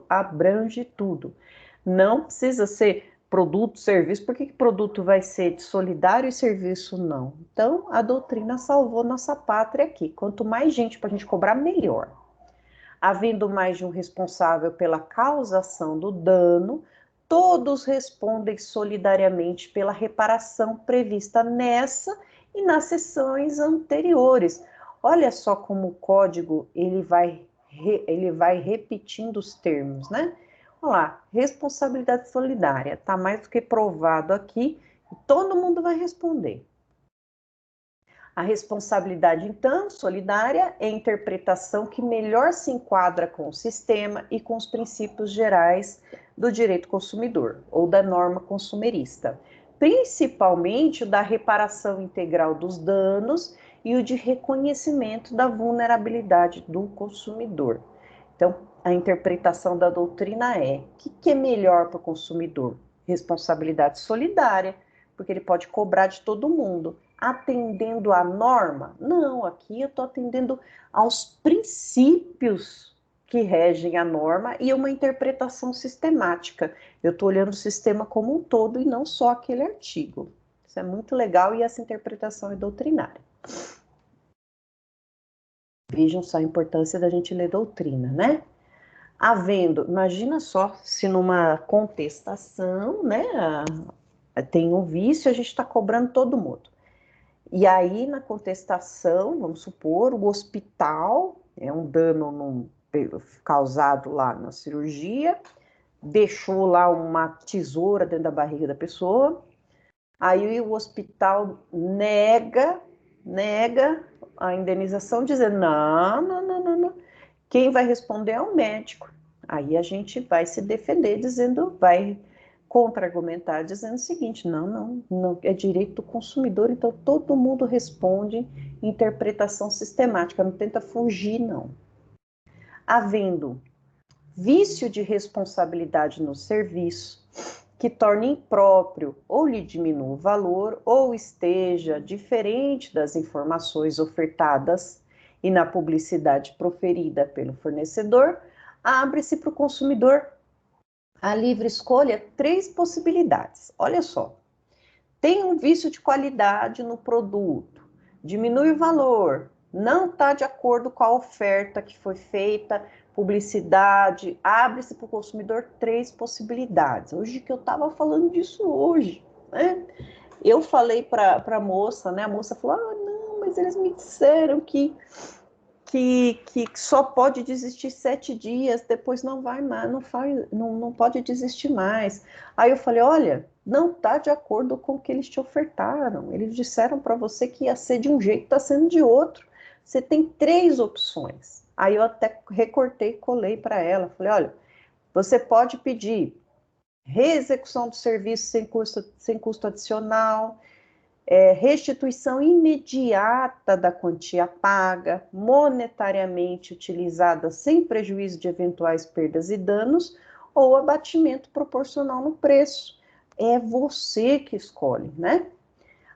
abrange tudo. Não precisa ser produto, serviço. Por que produto vai ser de solidário e serviço não? Então a doutrina salvou nossa pátria aqui. Quanto mais gente para a gente cobrar, melhor. Havendo mais de um responsável pela causação do dano, todos respondem solidariamente pela reparação prevista nessa e nas sessões anteriores. Olha só como o código ele vai repetindo os termos, né? Olha lá, responsabilidade solidária, está mais do que provado aqui, e todo mundo vai responder. A responsabilidade, então, solidária é a interpretação que melhor se enquadra com o sistema e com os princípios gerais do direito consumidor, ou da norma consumerista, principalmente o da reparação integral dos danos e o de reconhecimento da vulnerabilidade do consumidor. Então, a interpretação da doutrina é: o que é melhor para o consumidor? Responsabilidade solidária, porque ele pode cobrar de todo mundo. Atendendo à norma? Não, aqui eu estou atendendo aos princípios que regem a norma e uma interpretação sistemática. Eu estou olhando o sistema como um todo e não só aquele artigo. Isso é muito legal e essa interpretação é doutrinária. Vejam só a importância da gente ler doutrina, né? Havendo, imagina só, se numa contestação, né, tem um vício, a gente está cobrando todo mundo. E aí, na contestação, vamos supor, o hospital, é um dano causado lá na cirurgia, deixou lá uma tesoura dentro da barriga da pessoa, aí o hospital nega a indenização, dizendo, não, quem vai responder é o médico. Aí a gente vai se defender dizendo, vai contra-argumentar dizendo o seguinte, não, é direito do consumidor, então todo mundo responde interpretação sistemática, não tenta fugir, não. Havendo vício de responsabilidade no serviço, que torne impróprio ou lhe diminua o valor, ou esteja diferente das informações ofertadas e na publicidade proferida pelo fornecedor, abre-se para o consumidor a livre escolha 3 possibilidades. Olha só, tem um vício de qualidade no produto, diminui o valor, não está de acordo com a oferta que foi feita, publicidade, abre-se para o consumidor 3 possibilidades. Hoje que eu estava falando disso hoje, né? Eu falei para a moça, né? A moça falou, não, mas eles me disseram que só pode desistir 7 dias, depois não vai mais, não pode desistir mais. Aí eu falei, olha, não está de acordo com o que eles te ofertaram. Eles disseram para você que ia ser de um jeito, está sendo de outro. Você tem 3 opções. Aí eu até recortei, colei para ela. Falei, olha, você pode pedir reexecução do serviço sem custo adicional, restituição imediata da quantia paga, monetariamente utilizada sem prejuízo de eventuais perdas e danos, ou abatimento proporcional no preço. É você que escolhe, né?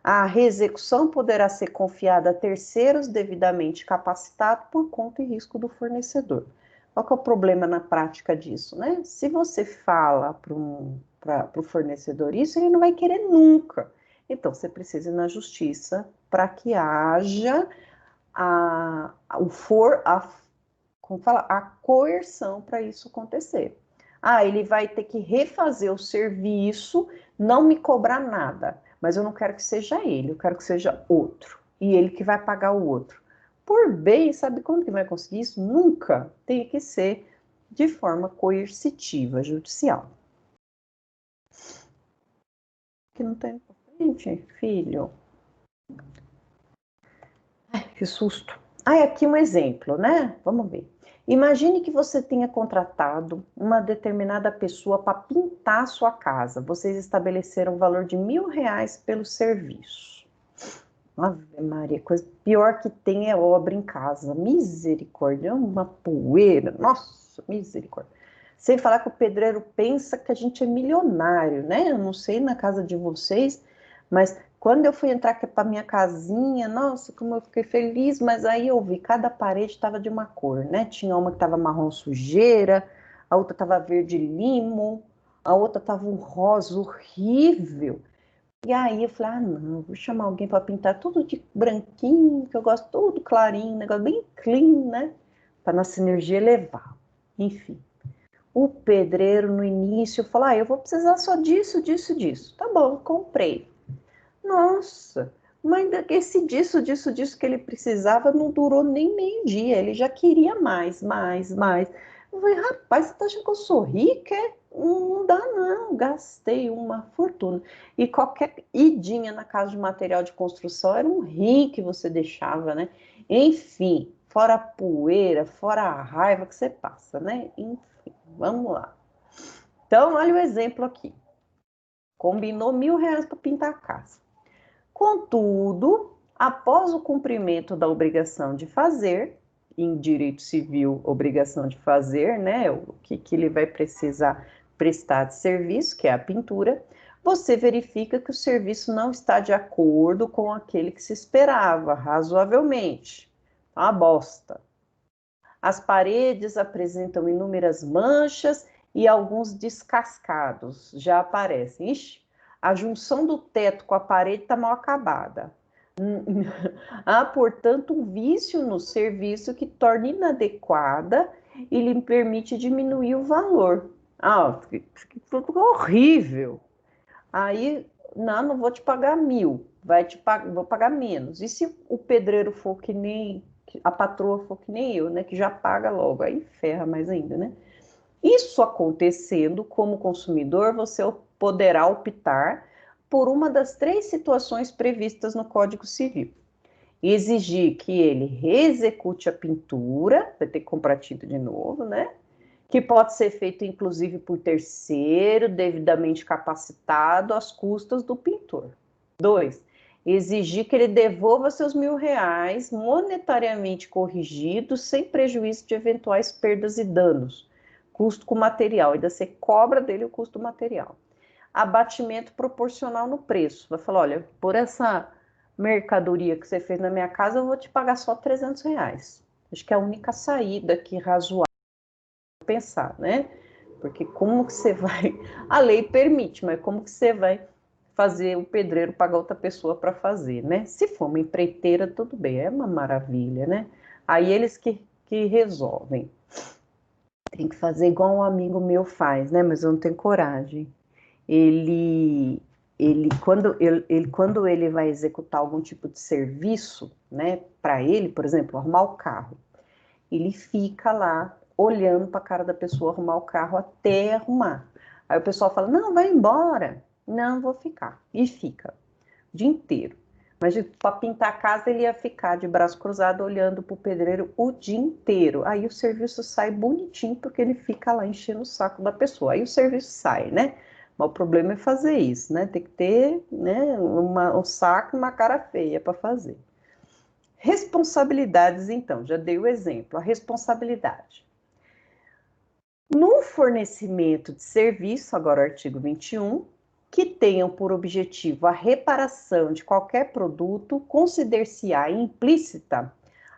A reexecução poderá ser confiada a terceiros devidamente capacitados por conta e risco do fornecedor. Qual que é o problema na prática disso, né? Se você fala para o fornecedor isso, ele não vai querer nunca. Então, você precisa ir na justiça para que haja a coerção para isso acontecer. Ele vai ter que refazer o serviço, não me cobrar nada, mas eu não quero que seja ele, eu quero que seja outro, e ele que vai pagar o outro. Por bem, sabe quando que vai conseguir isso? Nunca. Tem que ser de forma coercitiva, judicial. Que não tem pra frente, filho. Ai, que susto. Aqui um exemplo, né? Vamos ver. Imagine que você tenha contratado uma determinada pessoa para pintar a sua casa. Vocês estabeleceram um valor de R$1.000 pelo serviço. Ave Maria, coisa pior que tem é obra em casa. Misericórdia, é uma poeira. Nossa, misericórdia. Sem falar que o pedreiro pensa que a gente é milionário, né? Eu não sei na casa de vocês, mas quando eu fui entrar para minha casinha, nossa, como eu fiquei feliz, mas aí eu vi, cada parede estava de uma cor, né? Tinha uma que estava marrom sujeira, a outra estava verde limo, a outra estava um rosa horrível. E aí eu falei, não, vou chamar alguém para pintar tudo de branquinho, que eu gosto tudo clarinho, negócio bem clean, né? Para nossa energia elevar. Enfim. O pedreiro no início falou, eu vou precisar só disso, disso, disso. Tá bom, comprei. Nossa, mas esse disso que ele precisava não durou nem meio-dia, ele já queria mais. Eu falei, rapaz, você tá achando que eu sou rica? Não dá não, gastei uma fortuna. E qualquer idinha na casa de material de construção era um rim que você deixava, né? Enfim, fora a poeira, fora a raiva que você passa, né? Enfim, vamos lá. Então, olha o exemplo aqui. Combinou R$1.000 para pintar a casa. Contudo, após o cumprimento da obrigação de fazer, em direito civil, obrigação de fazer, né, o que ele vai precisar prestar de serviço, que é a pintura, você verifica que o serviço não está de acordo com aquele que se esperava, razoavelmente. Uma bosta. As paredes apresentam inúmeras manchas e alguns descascados já aparecem. Ixi, a junção do teto com a parede está mal acabada. Há, portanto, um vício no serviço que torna inadequada e lhe permite diminuir o valor. Ficou horrível. Aí, não vou te pagar 1.000, vou pagar menos. E se o pedreiro for que nem a patroa for que nem eu, né, que já paga logo, aí ferra mais ainda, né? Isso acontecendo, como consumidor, você poderá optar por uma das 3 situações previstas no Código Civil. Exigir que ele reexecute a pintura, vai ter que comprar tinta de novo, né? Que pode ser feito, inclusive, por terceiro, devidamente capacitado, às custas do pintor. 2. Exigir que ele devolva seus R$1.000 monetariamente corrigidos, sem prejuízo de eventuais perdas e danos. Custo com material, ainda você cobra dele o custo do material. Abatimento proporcional no preço. Vai falar, olha, por essa mercadoria que você fez na minha casa, eu vou te pagar só R$300. Acho que é a única saída aqui razoável pensar, né? Porque como que você vai... A lei permite, mas como que você vai fazer o pedreiro pagar outra pessoa para fazer, né? Se for uma empreiteira, tudo bem, é uma maravilha, né? Aí eles que resolvem. Tem que fazer igual um amigo meu faz, né? Mas eu não tenho coragem. Quando ele vai executar algum tipo de serviço, né? Para ele, por exemplo, arrumar o carro, ele fica lá olhando para a cara da pessoa arrumar o carro até arrumar. Aí o pessoal fala, não, vai embora. Não, vou ficar. E fica o dia inteiro. Mas para pintar a casa ele ia ficar de braço cruzado olhando para o pedreiro o dia inteiro. Aí o serviço sai bonitinho porque ele fica lá enchendo o saco da pessoa. Aí o serviço sai, né? Mas o problema é fazer isso, né? Tem que ter, né, um saco e uma cara feia para fazer. Responsabilidades, então, já dei o exemplo. A responsabilidade. No fornecimento de serviço, agora o artigo 21, que tenham por objetivo a reparação de qualquer produto, consider-se-á implícita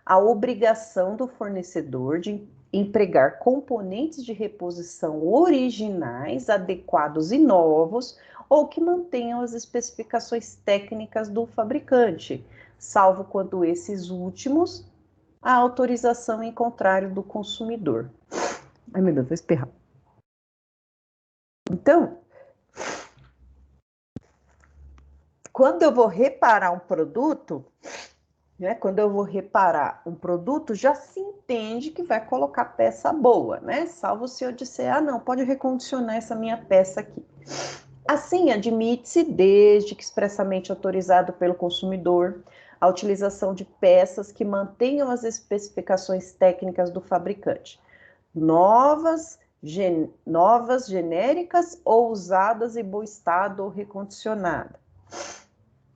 a obrigação do fornecedor de empregar componentes de reposição originais, adequados e novos, ou que mantenham as especificações técnicas do fabricante, salvo quando esses últimos, a autorização em contrário do consumidor. Ai, meu Deus, vou espirrar. Então, quando eu vou reparar um produto, né? Quando eu vou reparar um produto, já se entende que vai colocar peça boa, né? Salvo se eu disser, ah, não, pode recondicionar essa minha peça aqui. Assim, admite-se, desde que expressamente autorizado pelo consumidor, a utilização de peças que mantenham as especificações técnicas do fabricante. Novas, genéricas ou usadas em bom estado ou recondicionada.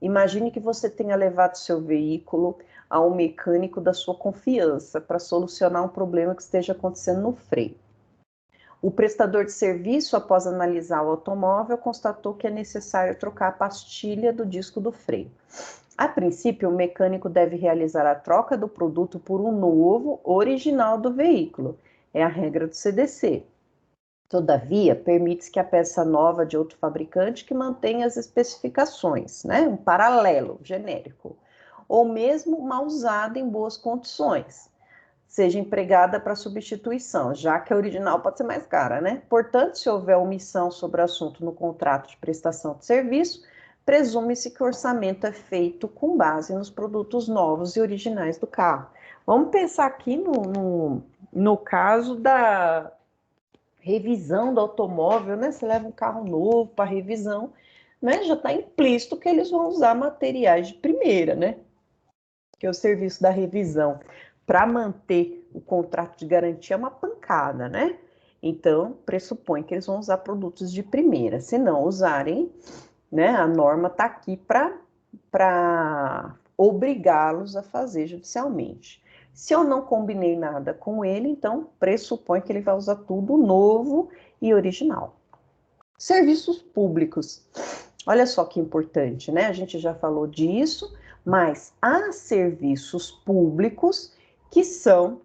Imagine que você tenha levado seu veículo a um mecânico da sua confiança para solucionar um problema que esteja acontecendo no freio. O prestador de serviço, após analisar o automóvel, constatou que é necessário trocar a pastilha do disco do freio. A princípio, o mecânico deve realizar a troca do produto por um novo, original do veículo. É a regra do CDC. Todavia, permite-se que a peça nova de outro fabricante que mantenha as especificações, né? Um paralelo genérico, ou mesmo uma usada em boas condições, seja empregada para substituição, já que a original pode ser mais cara, né? Portanto, se houver omissão sobre o assunto no contrato de prestação de serviço, presume-se que o orçamento é feito com base nos produtos novos e originais do carro. Vamos pensar aqui no caso da revisão do automóvel, né? Você leva um carro novo para revisão, né? Já está implícito que eles vão usar materiais de primeira, né? Que é o serviço da revisão. Para manter o contrato de garantia é uma pancada, né? Então, pressupõe que eles vão usar produtos de primeira. Se não usarem, né? A norma está aqui para obrigá-los a fazer judicialmente. Se eu não combinei nada com ele, então pressupõe que ele vai usar tudo novo e original. Serviços públicos. Olha só que importante, né? A gente já falou disso, mas há serviços públicos que são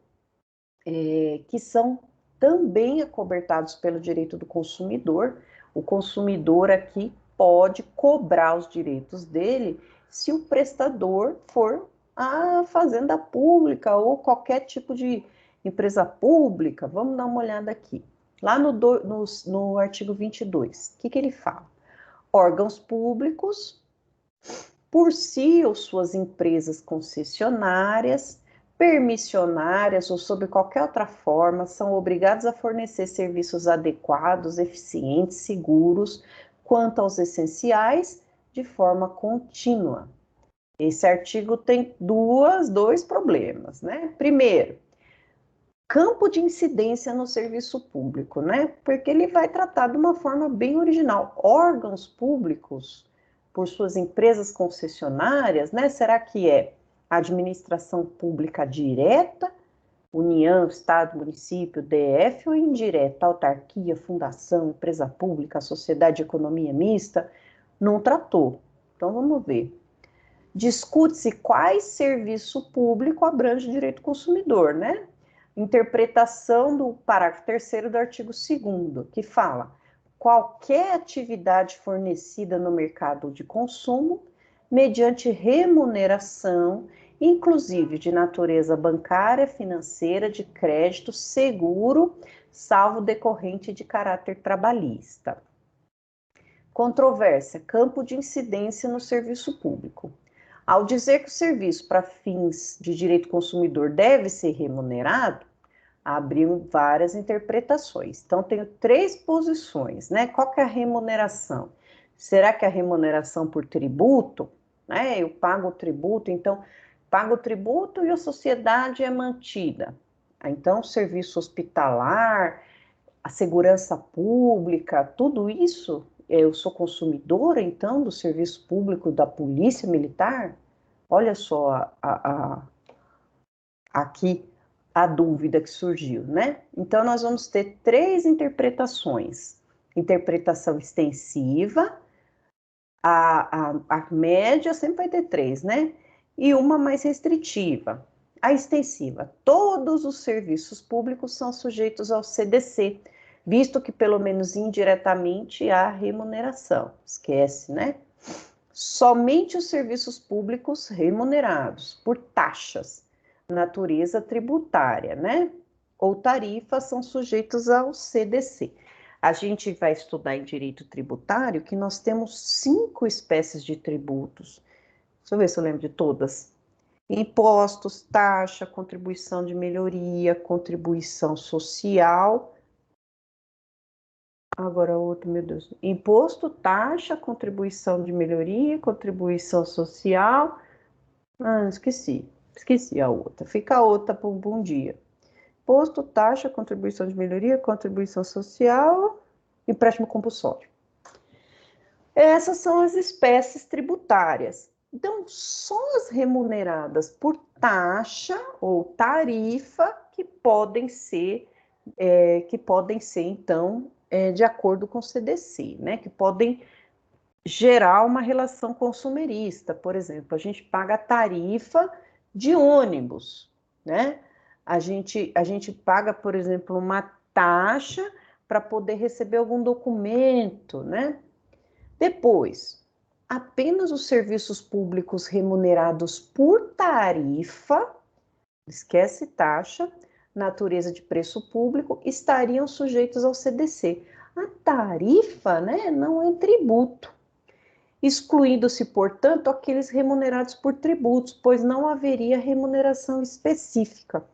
também acobertados pelo direito do consumidor. O consumidor aqui pode cobrar os direitos dele se o prestador for a fazenda pública ou qualquer tipo de empresa pública. Vamos dar uma olhada aqui. Lá no artigo 22, o que ele fala? Órgãos públicos, por si ou suas empresas concessionárias, permissionárias ou sob qualquer outra forma, são obrigados a fornecer serviços adequados, eficientes, seguros, quanto aos essenciais, de forma contínua. Esse artigo tem dois problemas, né? Primeiro, campo de incidência no serviço público, né? Porque ele vai tratar de uma forma bem original. Órgãos públicos, por suas empresas concessionárias, né? Será que é administração pública direta, União, Estado, município, DF, ou indireta, autarquia, fundação, empresa pública, sociedade de economia mista? Não tratou. Então, vamos ver. Discute-se quais serviço público abrange o direito do consumidor, né? Interpretação do parágrafo 3º do artigo 2º, que fala: qualquer atividade fornecida no mercado de consumo, mediante remuneração, inclusive de natureza bancária, financeira, de crédito, seguro, salvo decorrente de caráter trabalhista. Controvérsia, campo de incidência no serviço público. Ao dizer que o serviço para fins de direito consumidor deve ser remunerado, abriu várias interpretações. Então, tenho 3 posições, né? Qual que é a remuneração? Será que é a remuneração por tributo? Né? Eu pago o tributo, então, pago o tributo e a sociedade é mantida. Então, o serviço hospitalar, a segurança pública, tudo isso, eu sou consumidora, então, do serviço público da polícia militar? Olha só aqui a dúvida que surgiu, né? Então, nós vamos ter 3 interpretações. Interpretação extensiva, a média sempre vai ter 3, né? E uma mais restritiva. A extensiva, todos os serviços públicos são sujeitos ao CDC, visto que, pelo menos indiretamente, há remuneração. Esquece, né? Somente os serviços públicos remunerados por taxas, natureza tributária, né? Ou tarifa, são sujeitos ao CDC. A gente vai estudar em direito tributário que nós temos 5 espécies de tributos. Deixa eu ver se eu lembro de todas. Impostos, taxa, contribuição de melhoria, contribuição social. Agora outro, meu Deus. Imposto, taxa, contribuição de melhoria, contribuição social. Esqueci a outra. Fica a outra para um bom dia. Imposto, taxa, contribuição de melhoria, contribuição social, empréstimo compulsório. Essas são as espécies tributárias. Então, só as remuneradas por taxa ou tarifa que podem ser então, de acordo com o CDC, né? Que podem gerar uma relação consumerista. Por exemplo, a gente paga a tarifa de ônibus, né? A gente paga, por exemplo, uma taxa para poder receber algum documento, né? Depois, apenas os serviços públicos remunerados por tarifa, esquece taxa, natureza de preço público, estariam sujeitos ao CDC. A tarifa, né, não é tributo, excluindo-se, portanto, aqueles remunerados por tributos, pois não haveria remuneração específica.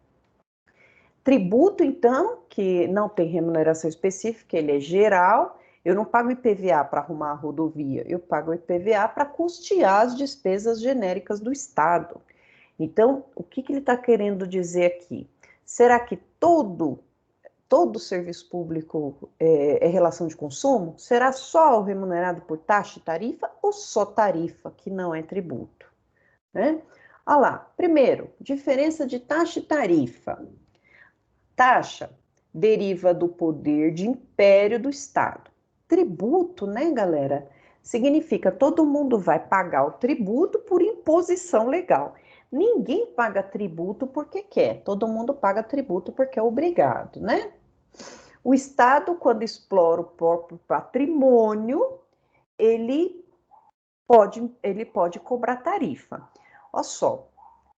Tributo, então, que não tem remuneração específica, ele é geral. Eu não pago IPVA para arrumar a rodovia, eu pago IPVA para custear as despesas genéricas do Estado. Então, o que ele está querendo dizer aqui? Será que todo serviço público é relação de consumo? Será só o remunerado por taxa e tarifa ou só tarifa, que não é tributo? Né? Olha lá, primeiro, diferença de taxa e tarifa. Taxa deriva do poder de império do Estado. Tributo, né, galera? Significa todo mundo vai pagar o tributo por imposição legal. Ninguém paga tributo porque quer, todo mundo paga tributo porque é obrigado, né? O Estado, quando explora o próprio patrimônio, ele pode cobrar tarifa. Olha só,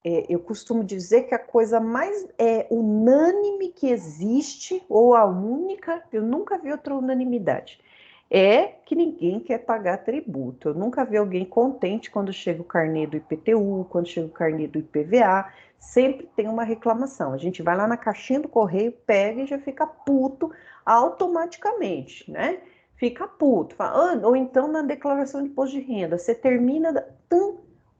eu costumo dizer que a coisa mais unânime que existe, ou a única, eu nunca vi outra unanimidade, é que ninguém quer pagar tributo. Eu nunca vi alguém contente quando chega o carnê do IPTU, quando chega o carnê do IPVA, sempre tem uma reclamação. A gente vai lá na caixinha do correio, pega e já fica puto automaticamente, né? Fica puto. Fala, ou então na declaração de imposto de renda, você termina,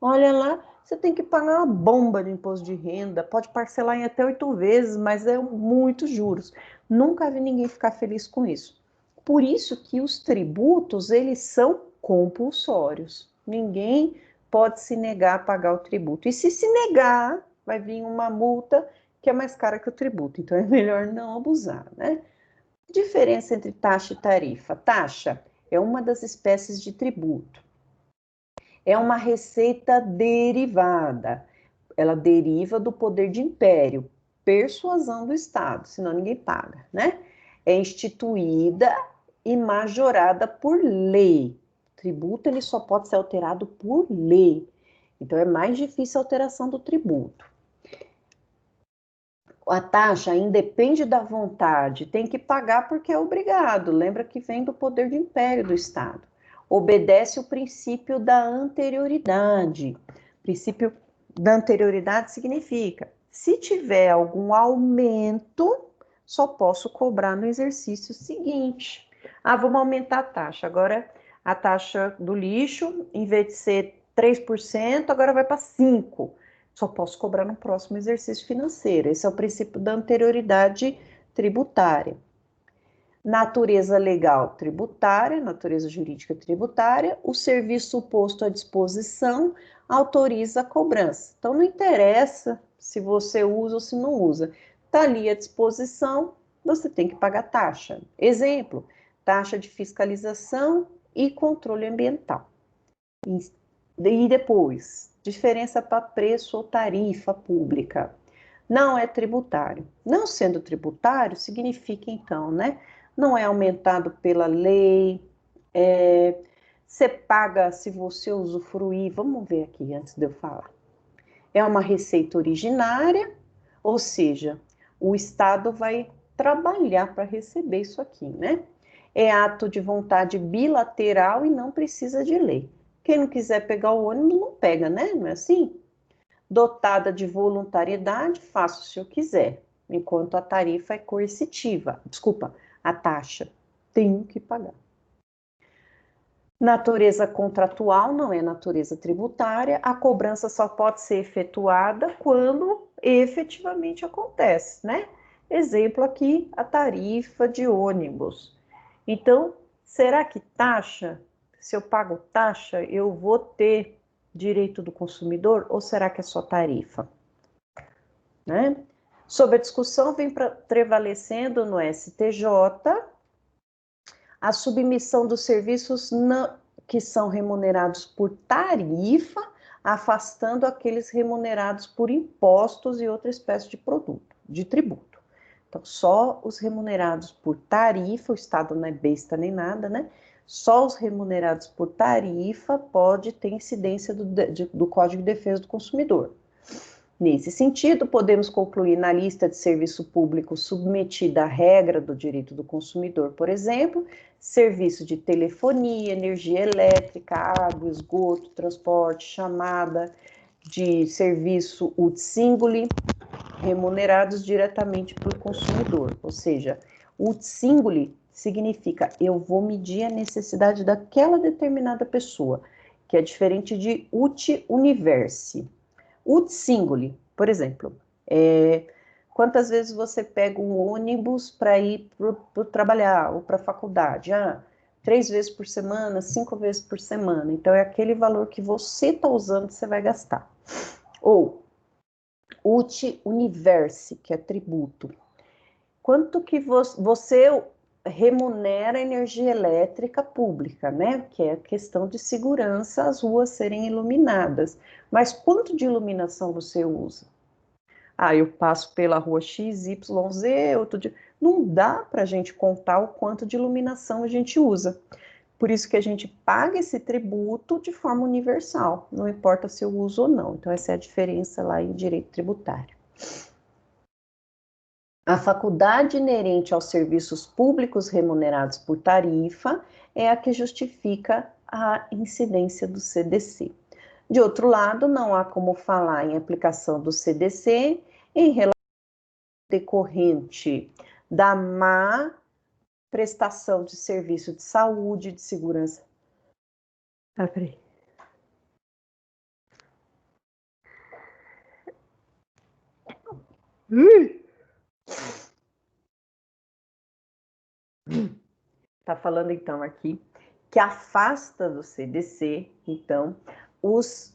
olha lá, você tem que pagar uma bomba de imposto de renda, pode parcelar em até 8 vezes, mas é muitos juros. Nunca vi ninguém ficar feliz com isso. Por isso que os tributos, eles são compulsórios. Ninguém pode se negar a pagar o tributo. E se negar, vai vir uma multa que é mais cara que o tributo. Então, é melhor não abusar, né? Diferença entre taxa e tarifa. Taxa é uma das espécies de tributo. É uma receita derivada. Ela deriva do poder de império, persuasão do Estado, senão ninguém paga, né? É instituída e majorada por lei. O tributo ele só pode ser alterado por lei. Então, é mais difícil a alteração do tributo. A taxa independe da vontade, tem que pagar porque é obrigado. Lembra que vem do poder de império do Estado. Obedece o princípio da anterioridade. O princípio da anterioridade significa, se tiver algum aumento, só posso cobrar no exercício seguinte. Ah, vamos aumentar a taxa. Agora, a taxa do lixo, em vez de ser 3%, agora vai para 5%. Só posso cobrar no próximo exercício financeiro. Esse é o princípio da anterioridade tributária. Natureza legal tributária, natureza jurídica tributária, o serviço posto à disposição autoriza a cobrança. Então, não interessa se você usa ou se não usa. Está ali à disposição, você tem que pagar taxa. Exemplo, taxa de fiscalização e controle ambiental. E depois, diferença para preço ou tarifa pública. Não é tributário. Não sendo tributário, significa então, né? Não é aumentado pela lei, você paga se você usufruir, vamos ver aqui antes de eu falar. É uma receita originária, ou seja, o Estado vai trabalhar para receber isso aqui, né? É ato de vontade bilateral e não precisa de lei. Quem não quiser pegar o ônibus, não pega, né? Não é assim? Dotada de voluntariedade, faço se eu quiser, enquanto a tarifa é coercitiva. Desculpa, a taxa, tenho que pagar. Natureza contratual não é natureza tributária, a cobrança só pode ser efetuada quando efetivamente acontece, né? Exemplo aqui, a tarifa de ônibus. Então, será que taxa, se eu pago taxa, eu vou ter direito do consumidor ou será que é só tarifa? Né? Sob a discussão vem prevalecendo no STJ a submissão dos serviços que são remunerados por tarifa, afastando aqueles remunerados por impostos e outra espécie de produto, de tributo. Então, só os remunerados por tarifa, o Estado não é besta nem nada, né? Só os remunerados por tarifa pode ter incidência do Código de Defesa do Consumidor. Nesse sentido, podemos concluir na lista de serviço público submetida à regra do direito do consumidor, por exemplo, serviço de telefonia, energia elétrica, água, esgoto, transporte, chamada, de serviço ut singuli, remunerados diretamente pelo consumidor. Ou seja, ut singuli significa eu vou medir a necessidade daquela determinada pessoa, que é diferente de ut universi. Ut singuli, por exemplo, quantas vezes você pega um ônibus para ir para trabalhar ou para a faculdade? 3 vezes por semana, 5 vezes por semana. Então, é aquele valor que você está usando que você vai gastar. Ou ut universi, que é tributo. Quanto que você remunera a energia elétrica pública, né? Que é a questão de segurança, as ruas serem iluminadas. Mas quanto de iluminação você usa? Eu passo pela rua XYZ, outro dia. Não dá para a gente contar o quanto de iluminação a gente usa. Por isso que a gente paga esse tributo de forma universal, não importa se eu uso ou não. Então, essa é a diferença lá em direito tributário. A faculdade inerente aos serviços públicos remunerados por tarifa é a que justifica a incidência do CDC. De outro lado, não há como falar em aplicação do CDC em relação ao decorrente da má prestação de serviço de saúde, de segurança. Peraí. Está falando então aqui que afasta do CDC, então, os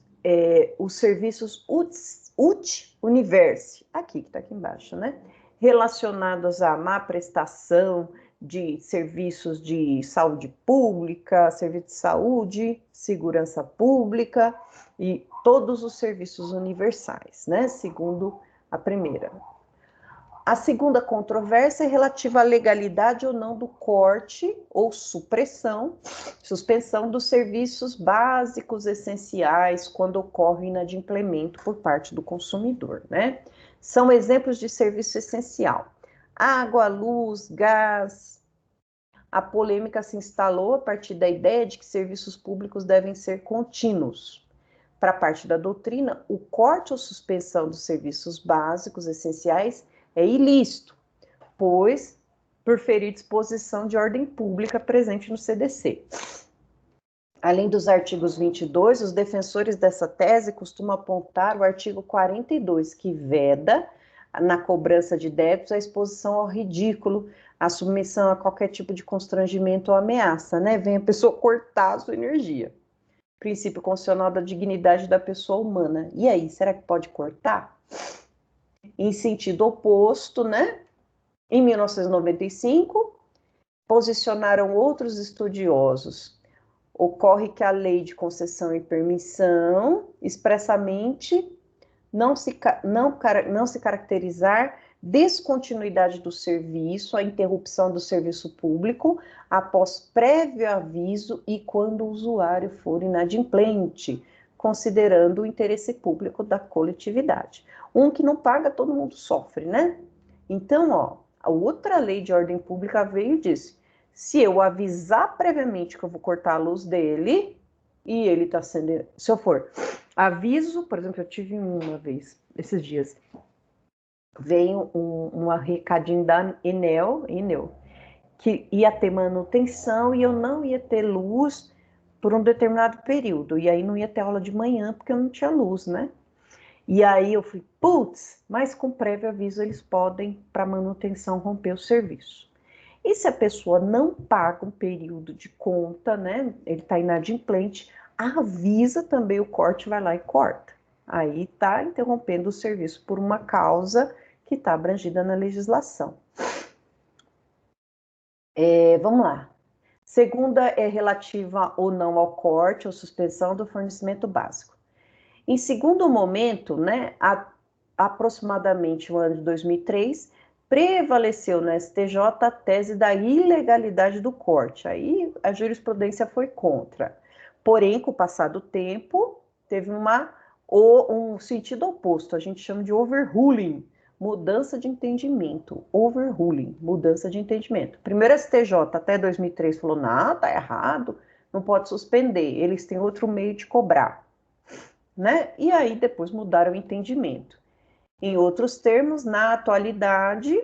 serviços ut universi, aqui que está aqui embaixo, né? Relacionados à má prestação de serviços de saúde pública, serviço de saúde, segurança pública e todos os serviços universais, né? Segundo a primeira. A segunda controvérsia é relativa à legalidade ou não do corte ou suspensão dos serviços básicos essenciais quando ocorre inadimplemento por parte do consumidor, né? São exemplos de serviço essencial: água, luz, gás. A polêmica se instalou a partir da ideia de que serviços públicos devem ser contínuos. Para a parte da doutrina, o corte ou suspensão dos serviços básicos essenciais é ilícito, pois por ferir disposição de ordem pública presente no CDC. Além dos artigos 22, os defensores dessa tese costumam apontar o artigo 42, que veda, na cobrança de débitos, a exposição ao ridículo, a submissão a qualquer tipo de constrangimento ou ameaça, né? Vem a pessoa cortar a sua energia. Princípio constitucional da dignidade da pessoa humana. E aí, será que pode cortar? Em sentido oposto, né? Em 1995, posicionaram outros estudiosos. Ocorre que a lei de concessão e permissão expressamente não se caracterizar descontinuidade do serviço, a interrupção do serviço público após prévio aviso e quando o usuário for inadimplente, considerando o interesse público da coletividade. Um que não paga, todo mundo sofre, né? Então, ó, a outra lei de ordem pública veio e disse: se eu avisar previamente que eu vou cortar a luz dele, e ele está sendo... Se eu for aviso, por exemplo, eu tive uma vez, esses dias, veio um recadinho da Enel, que ia ter manutenção e eu não ia ter luz por um determinado período. E aí não ia ter aula de manhã, porque eu não tinha luz, né? E aí eu fui, putz, mas com prévio aviso eles podem, para manutenção, romper o serviço. E se a pessoa não paga um período de conta, né? Ele está inadimplente, avisa também o corte, vai lá e corta. Aí está interrompendo o serviço por uma causa que está abrangida na legislação. Vamos lá. Segunda é relativa ou não ao corte ou suspensão do fornecimento básico. Em segundo momento, né, aproximadamente no ano de 2003, prevaleceu no STJ a tese da ilegalidade do corte. Aí a jurisprudência foi contra. Porém, com o passar do tempo, teve um sentido oposto, a gente chama de overruling, mudança de entendimento. Overruling, mudança de entendimento. Primeiro STJ, até 2003, falou, não, tá errado, não pode suspender, eles têm outro meio de cobrar, né? E aí depois mudaram o entendimento. Em outros termos, na atualidade,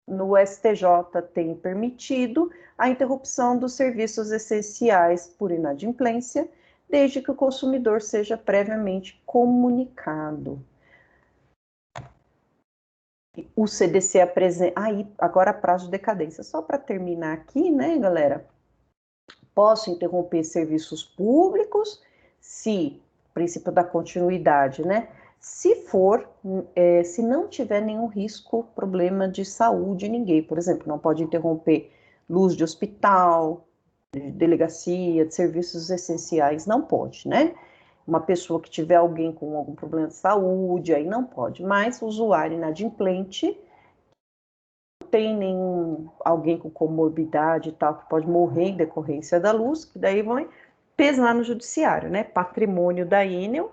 no STJ tem permitido a interrupção dos serviços essenciais por inadimplência, desde que o consumidor seja previamente comunicado. O CDC apresenta... agora prazo de decadência. Só para terminar aqui, né, galera? Posso interromper serviços públicos se... princípio da continuidade, né? Se não tiver nenhum risco, problema de saúde em ninguém. Por exemplo, não pode interromper luz de hospital, de delegacia, de serviços essenciais, não pode, né? Uma pessoa que tiver alguém com algum problema de saúde, aí não pode. Mas o usuário inadimplente, não tem alguém com comorbidade e tal, que pode morrer em decorrência da luz, que daí vai pesar no judiciário, né? Patrimônio da Enel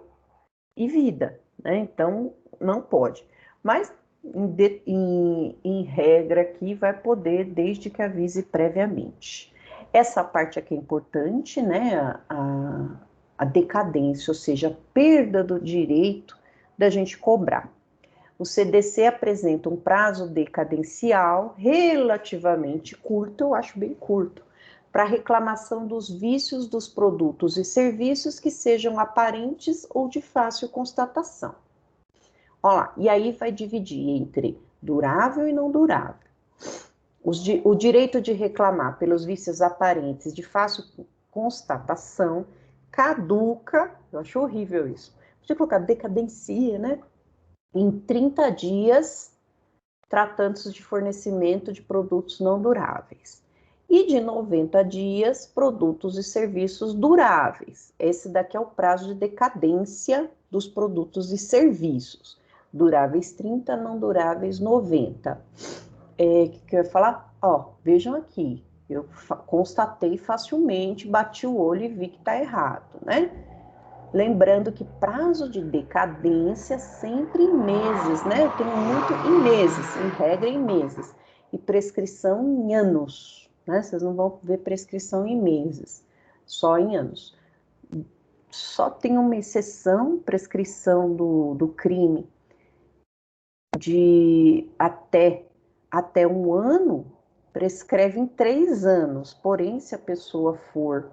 e vida, né? Então, não pode. Mas, em regra aqui, vai poder, desde que avise previamente. Essa parte aqui é importante, né? A decadência, ou seja, a perda do direito da gente cobrar. O CDC apresenta um prazo decadencial relativamente curto, eu acho bem curto, para reclamação dos vícios dos produtos e serviços que sejam aparentes ou de fácil constatação. Olha lá, e aí vai dividir entre durável e não durável. O direito de reclamar pelos vícios aparentes de fácil constatação caduca, eu acho horrível isso, podia colocar decadencia, né? Em 30 dias, tratando-se de fornecimento de produtos não duráveis. E de 90 dias, produtos e serviços duráveis. Esse daqui é o prazo de decadência dos produtos e serviços. duráveis 30, não duráveis 90. O que eu ia falar? Ó, vejam aqui, eu constatei facilmente, bati o olho e vi que está errado, né? Lembrando que prazo de decadência sempre em meses, né? Eu tenho muito em meses, em regra em meses. E prescrição em anos, né? Vocês não vão ver prescrição em meses, só em anos. Só tem uma exceção, prescrição do crime de até 1 ano, prescreve em 3 anos. Porém, se a pessoa for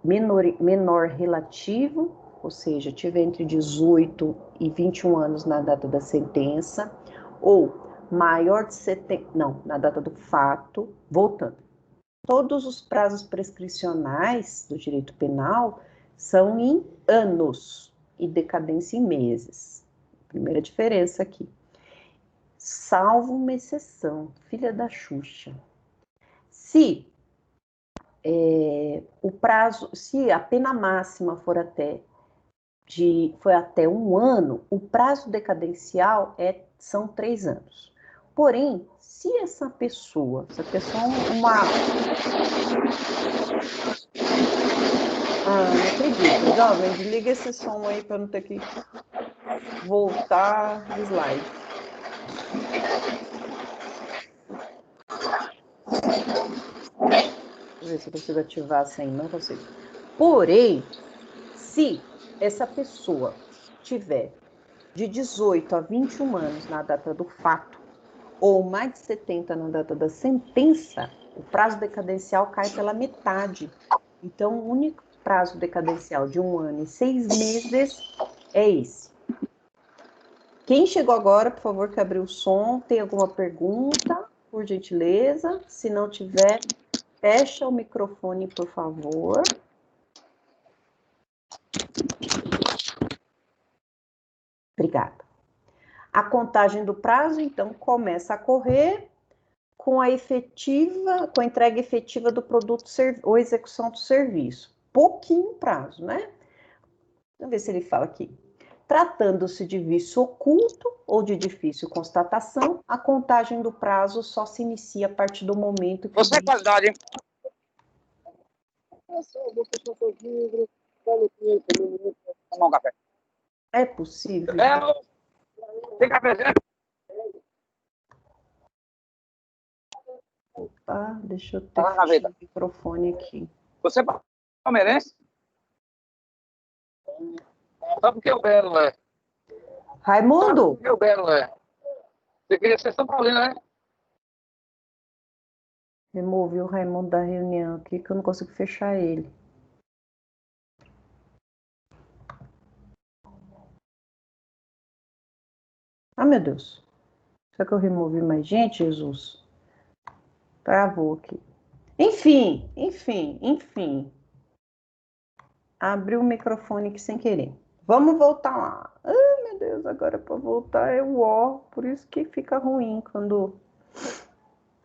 menor relativo, ou seja, tiver entre 18 e 21 anos na data da sentença, ou maior de 70, não, na data do fato, voltando. Todos os prazos prescricionais do direito penal são em anos e decadência em meses. Primeira diferença aqui. Salvo uma exceção, filha da Xuxa. Se se a pena máxima for até 1 ano, o prazo decadencial são 3 anos. Porém, se essa pessoa não acredito, jovem, desliga esse som aí para não ter que voltar o slide. Deixa eu ver se eu consigo ativar sem, não consigo. Porém, se essa pessoa tiver de 18 a 21 anos na data do fato, ou mais de 70 na data da sentença, o prazo decadencial cai pela metade. Então, o único prazo decadencial de 1 ano e 6 meses é esse. Quem chegou agora, por favor, que abriu o som, tem alguma pergunta, por gentileza? Se não tiver, fecha o microfone, por favor. Obrigada. A contagem do prazo, então, começa a correr com a entrega efetiva do produto ou execução do serviço. Pouquinho prazo, né? Vamos ver se ele fala aqui. Tratando-se de vício oculto ou de difícil constatação, a contagem do prazo só se inicia a partir do momento que... Você é qualidade, hein? Tomar um café. É possível? Tem café? Opa, deixa eu ter o microfone aqui. Você é palmeirense? Só porque o Belo é. Raimundo? Só porque o Belo é. Você queria ser São Paulino, né? Removi o Raimundo da reunião aqui, que eu não consigo fechar ele. Ah, meu Deus. Será que eu removi mais gente, Jesus? Travou aqui. Enfim. Abriu o microfone aqui sem querer. Vamos voltar lá. Ai, meu Deus, agora para voltar é o ó. Por isso que fica ruim quando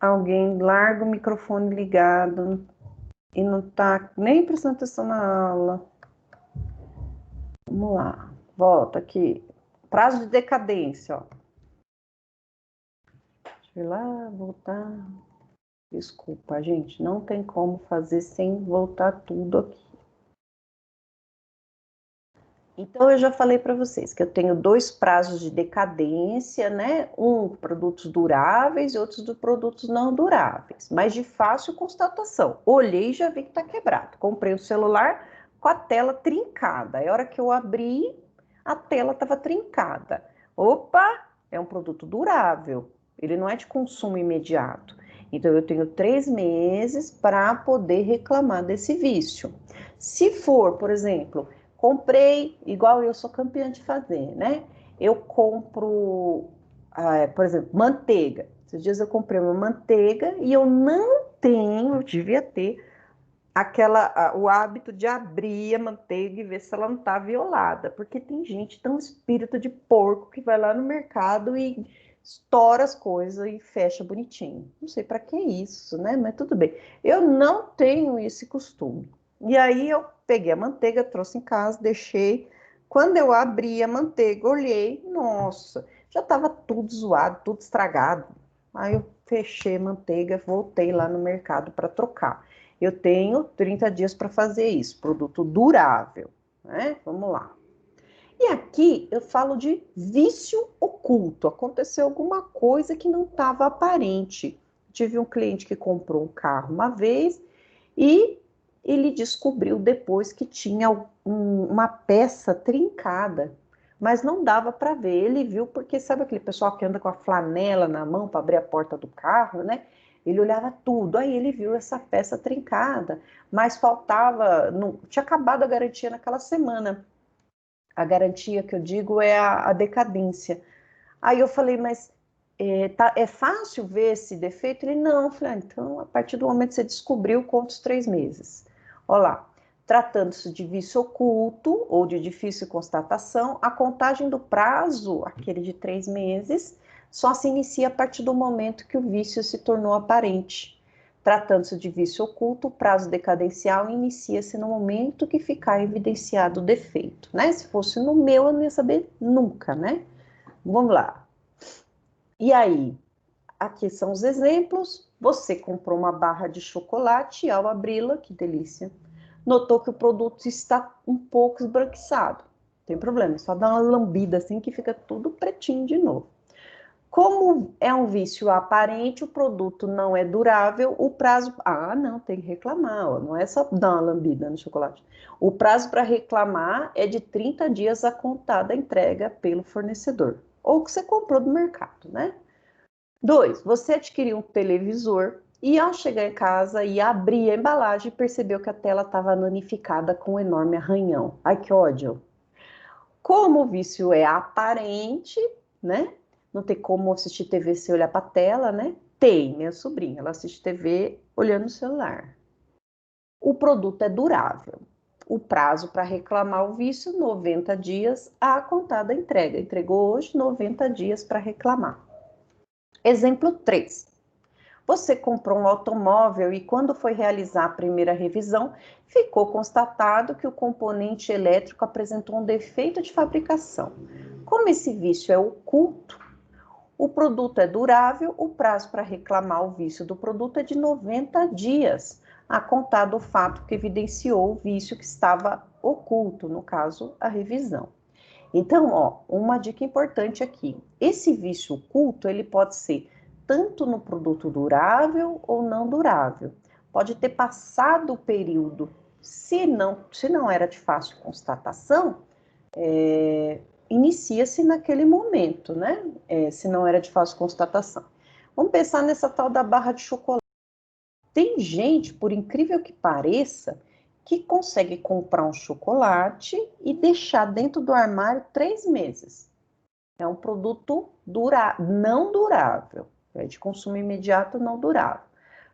alguém larga o microfone ligado e não tá nem prestando atenção na aula. Vamos lá. Volta aqui. Prazo de decadência, ó. Deixa eu ir lá, voltar. Desculpa, gente. Não tem como fazer sem voltar tudo aqui. Então, eu já falei para vocês que eu tenho 2 prazos de decadência, né? Um, produtos duráveis e outros de produtos não duráveis, mas de fácil constatação. Olhei e já vi que está quebrado. Comprei o celular com a tela trincada. Aí, a hora que eu abri, a tela estava trincada. Opa, é um produto durável. Ele não é de consumo imediato. Então, eu tenho 3 meses para poder reclamar desse vício. Se for, por exemplo... Comprei, igual eu sou campeã de fazer, né? Eu compro, por exemplo, manteiga. Esses dias eu comprei uma manteiga e eu não tenho, eu devia ter, o hábito de abrir a manteiga e ver se ela não está violada. Porque tem gente tão espírito de porco que vai lá no mercado e estoura as coisas e fecha bonitinho. Não sei para que isso, né? Mas tudo bem. Eu não tenho esse costume. E aí eu peguei a manteiga, trouxe em casa, deixei Quando eu abri a manteiga, olhei, nossa, já estava tudo zoado, tudo estragado. Aí eu fechei a manteiga, voltei lá no mercado para trocar. Eu tenho 30 dias para fazer isso, produto durável, né? Vamos lá. E aqui eu falo de vício oculto. Aconteceu alguma coisa que não estava aparente. Tive um cliente que comprou um carro uma vez e ele descobriu depois que tinha uma peça trincada, mas não dava para ver. Ele viu porque sabe aquele pessoal que anda com a flanela na mão para abrir a porta do carro, né? Ele olhava tudo, aí ele viu essa peça trincada, mas faltava, não, tinha acabado a garantia naquela semana. A garantia que eu digo é a decadência. Aí eu falei, mas é fácil ver esse defeito? Ele, não. Eu falei, então, a partir do momento que você descobriu, conta os 3 meses. Olha lá, tratando-se de vício oculto ou de difícil constatação, a contagem do prazo, aquele de 3 meses, só se inicia a partir do momento que o vício se tornou aparente. Tratando-se de vício oculto, o prazo decadencial inicia-se no momento que ficar evidenciado o defeito, né? Se fosse no meu, eu não ia saber nunca, né? Vamos lá. E aí, aqui são os exemplos. Você comprou uma barra de chocolate e ao abri-la, que delícia, notou que o produto está um pouco esbranquiçado. Não tem problema, só dá uma lambida assim que fica tudo pretinho de novo. Como é um vício aparente, o produto não é durável, o prazo... Ah, não, tem que reclamar, ó, não é só dar uma lambida no chocolate. O prazo para reclamar é de 30 dias a contar da entrega pelo fornecedor. Ou que você comprou do mercado, né? 2, você adquiriu um televisor e ao chegar em casa e abrir a embalagem, percebeu que a tela estava danificada com um enorme arranhão. Ai, que ódio! Como o vício é aparente, né? Não tem como assistir TV sem olhar para a tela, né? Tem, minha sobrinha, ela assiste TV olhando o celular. O produto é durável. O prazo para reclamar o vício, 90 dias a contar da entrega. Entregou hoje, 90 dias para reclamar. Exemplo 3. Você comprou um automóvel e quando foi realizar a primeira revisão, ficou constatado que o componente elétrico apresentou um defeito de fabricação. Como esse vício é oculto, o produto é durável, o prazo para reclamar o vício do produto é de 90 dias, a contar do fato que evidenciou o vício que estava oculto, no caso, a revisão. Então, ó, uma dica importante aqui. Esse vício oculto, ele pode ser tanto no produto durável ou não durável. Pode ter passado o período. Se não era de fácil constatação, inicia-se naquele momento, né? Se não era de fácil constatação. Vamos pensar nessa tal da barra de chocolate. Tem gente, por incrível que pareça, que consegue comprar um chocolate e deixar dentro do armário 3 meses. É um produto não durável, é de consumo imediato não durável.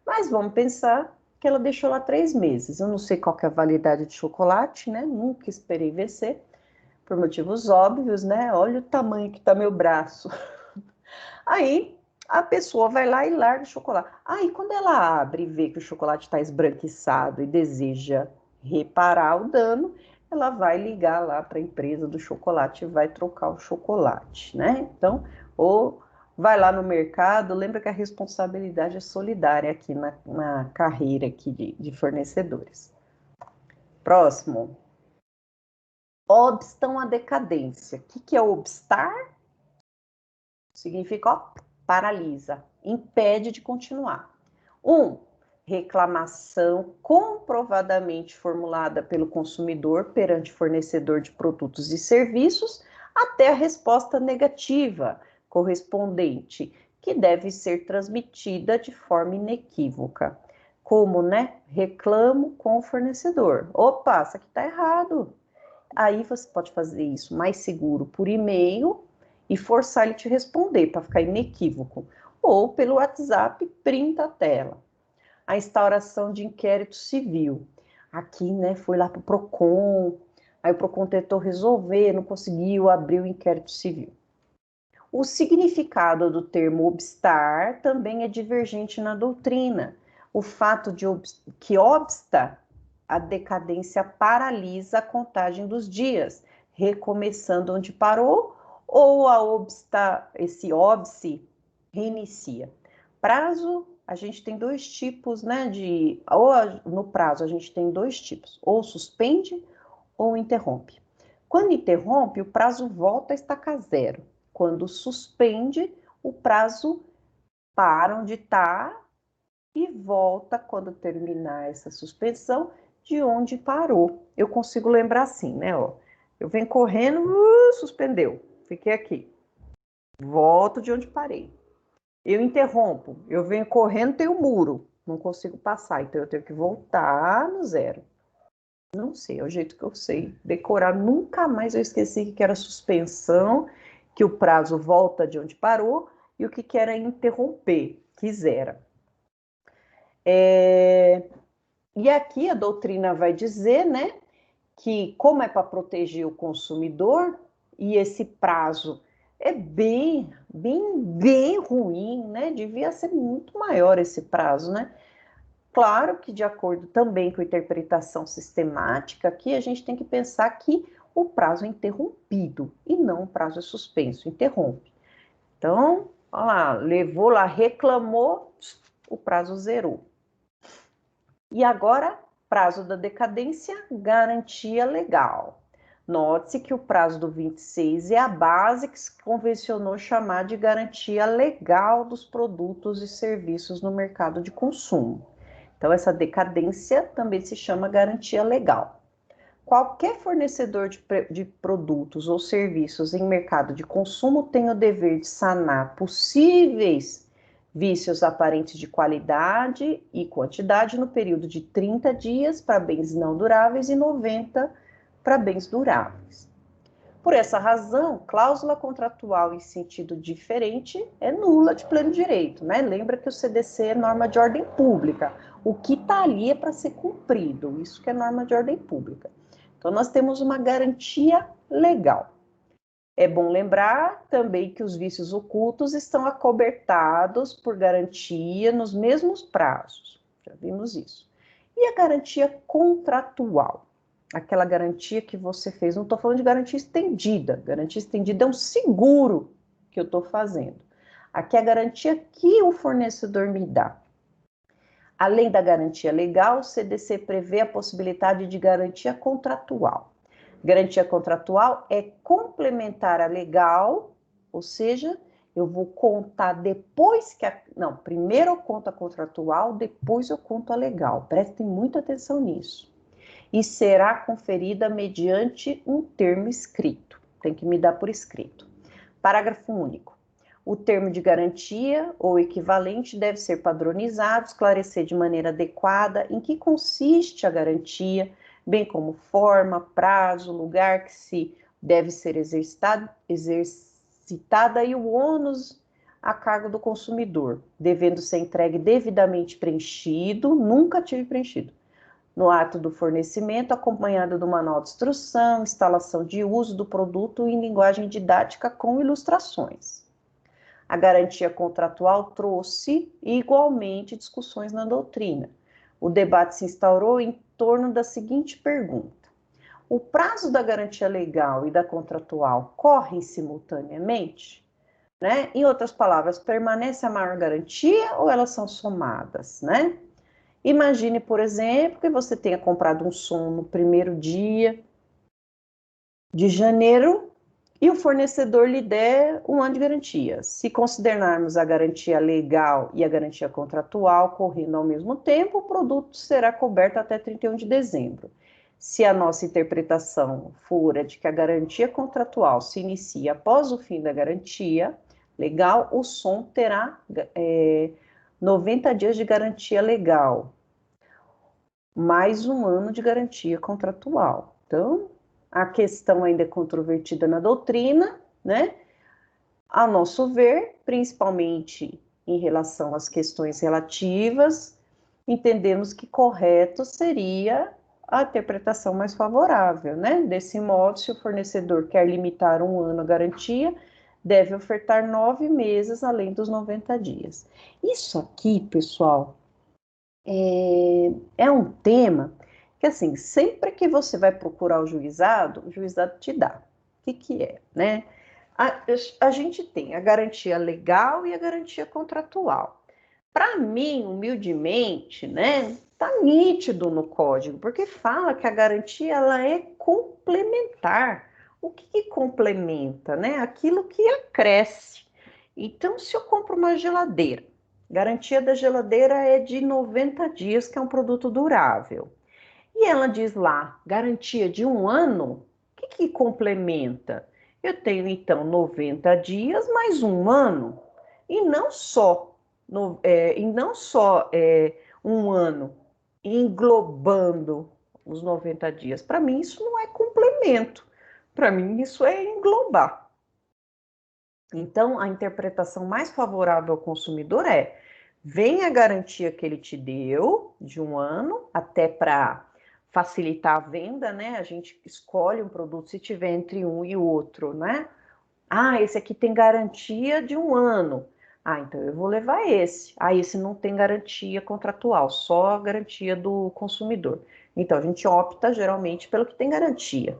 Mas vamos pensar que ela deixou lá 3 meses. Eu não sei qual que é a validade de chocolate, né? Nunca esperei vencer, por motivos óbvios, né? Olha o tamanho que está meu braço. Aí a pessoa vai lá e larga o chocolate. Aí quando ela abre e vê que o chocolate está esbranquiçado e deseja reparar o dano, ela vai ligar lá para a empresa do chocolate e vai trocar o chocolate, né? Então, ou vai lá no mercado, lembra que a responsabilidade é solidária aqui na carreira aqui de fornecedores. Próximo. Obstam a decadência. O que é obstar? Significa, ó, paralisa, impede de continuar. 1. Reclamação comprovadamente formulada pelo consumidor perante fornecedor de produtos e serviços até a resposta negativa correspondente, que deve ser transmitida de forma inequívoca. Como, né? Reclamo com o fornecedor. Opa, isso aqui tá errado. Aí você pode fazer isso mais seguro por e-mail e forçar ele a te responder para ficar inequívoco. Ou pelo WhatsApp, printa a tela. A instauração de inquérito civil. Aqui, né, foi lá para o PROCON, aí o PROCON tentou resolver, não conseguiu abrir o inquérito civil. O significado do termo obstar também é divergente na doutrina. O fato de que obsta a decadência paralisa a contagem dos dias, recomeçando onde parou, ou esse óbice reinicia. Prazo, a gente tem dois tipos, né, no prazo a gente tem dois tipos, ou suspende ou interrompe. Quando interrompe, o prazo volta a estaca zero. Quando suspende, o prazo para onde está e volta, quando terminar essa suspensão, de onde parou. Eu consigo lembrar assim, né? Ó, eu venho correndo, suspendeu, fiquei aqui. Volto de onde parei. Eu interrompo, eu venho correndo, tem um muro, não consigo passar, então eu tenho que voltar no zero. Não sei, é o jeito que eu sei decorar. Nunca mais eu esqueci que era suspensão, que o prazo volta de onde parou, e o que era interromper, que zera. E aqui a doutrina vai dizer, né, que como é para proteger o consumidor, e esse prazo é bem ruim, né, devia ser muito maior esse prazo, né. Claro que de acordo também com a interpretação sistemática, aqui a gente tem que pensar que o prazo é interrompido e não o prazo é suspenso, interrompe. Então, olha lá, levou lá, reclamou, o prazo zerou. E agora, prazo da decadência, garantia legal. Note-se que o prazo do 26 é a base que se convencionou chamar de garantia legal dos produtos e serviços no mercado de consumo. Então, essa decadência também se chama garantia legal. Qualquer fornecedor de produtos ou serviços em mercado de consumo tem o dever de sanar possíveis vícios aparentes de qualidade e quantidade no período de 30 dias para bens não duráveis e 90 para bens duráveis. Por essa razão, cláusula contratual em sentido diferente é nula de pleno direito, né? Lembra que o CDC é norma de ordem pública. O que está ali é para ser cumprido, isso que é norma de ordem pública. Então, nós temos uma garantia legal. É bom lembrar também que os vícios ocultos estão acobertados por garantia nos mesmos prazos. Já vimos isso. E a garantia contratual? Aquela garantia que você fez. Não estou falando de garantia estendida. Garantia estendida é um seguro que eu estou fazendo. Aqui é a garantia que o fornecedor me dá. Além da garantia legal, o CDC prevê a possibilidade de garantia contratual. Garantia contratual é complementar a legal, ou seja, eu vou contar depois que Não, primeiro eu conto a contratual, depois eu conto a legal. Prestem muita atenção nisso. E será conferida mediante um termo escrito. Tem que me dar por escrito. Parágrafo único. O termo de garantia ou equivalente deve ser padronizado, esclarecer de maneira adequada em que consiste a garantia, bem como forma, prazo, lugar que se deve ser exercitada e o ônus a cargo do consumidor, devendo ser entregue devidamente preenchido, nunca tive preenchido, no ato do fornecimento, acompanhado do manual de instrução, instalação de uso do produto em linguagem didática com ilustrações. A garantia contratual trouxe igualmente discussões na doutrina. O debate se instaurou em torno da seguinte pergunta: o prazo da garantia legal e da contratual correm simultaneamente? Né? Em outras palavras, permanece a maior garantia ou elas são somadas? Né? Imagine, por exemplo, que você tenha comprado um som no primeiro dia de janeiro e o fornecedor lhe der um ano de garantia. Se considerarmos a garantia legal e a garantia contratual correndo ao mesmo tempo, o produto será coberto até 31 de dezembro. Se a nossa interpretação for a de que a garantia contratual se inicia após o fim da garantia legal, o som terá 90 dias de garantia legal, mais um ano de garantia contratual. Então, a questão ainda é controvertida na doutrina, né? A nosso ver, principalmente em relação às questões relativas, entendemos que correto seria a interpretação mais favorável, né? Desse modo, se o fornecedor quer limitar um ano a garantia, deve ofertar 9 meses além dos 90 dias. Isso aqui, pessoal, é um tema que assim, sempre que você vai procurar o juizado te dá. O que que é, né? A gente tem a garantia legal e a garantia contratual. Para mim, humildemente, né, tá nítido no código, porque fala que a garantia ela é complementar. O que complementa, né? Aquilo que acresce. Então, se eu compro uma geladeira, garantia da geladeira é de 90 dias, que é um produto durável. E ela diz lá, garantia de 1 ano, o que complementa? Eu tenho, então, 90 dias mais 1 ano. E não só, e não só 1 ano, englobando os 90 dias. Para mim, isso não é complemento. Para mim, isso é englobar. Então, a interpretação mais favorável ao consumidor é: vem a garantia que ele te deu de 1 ano, até para facilitar a venda, né? A gente escolhe um produto se tiver entre um e outro, né? Ah, esse aqui tem garantia de 1 ano. Ah, então eu vou levar esse. Ah, esse não tem garantia contratual, só a garantia do consumidor. Então, a gente opta geralmente pelo que tem garantia.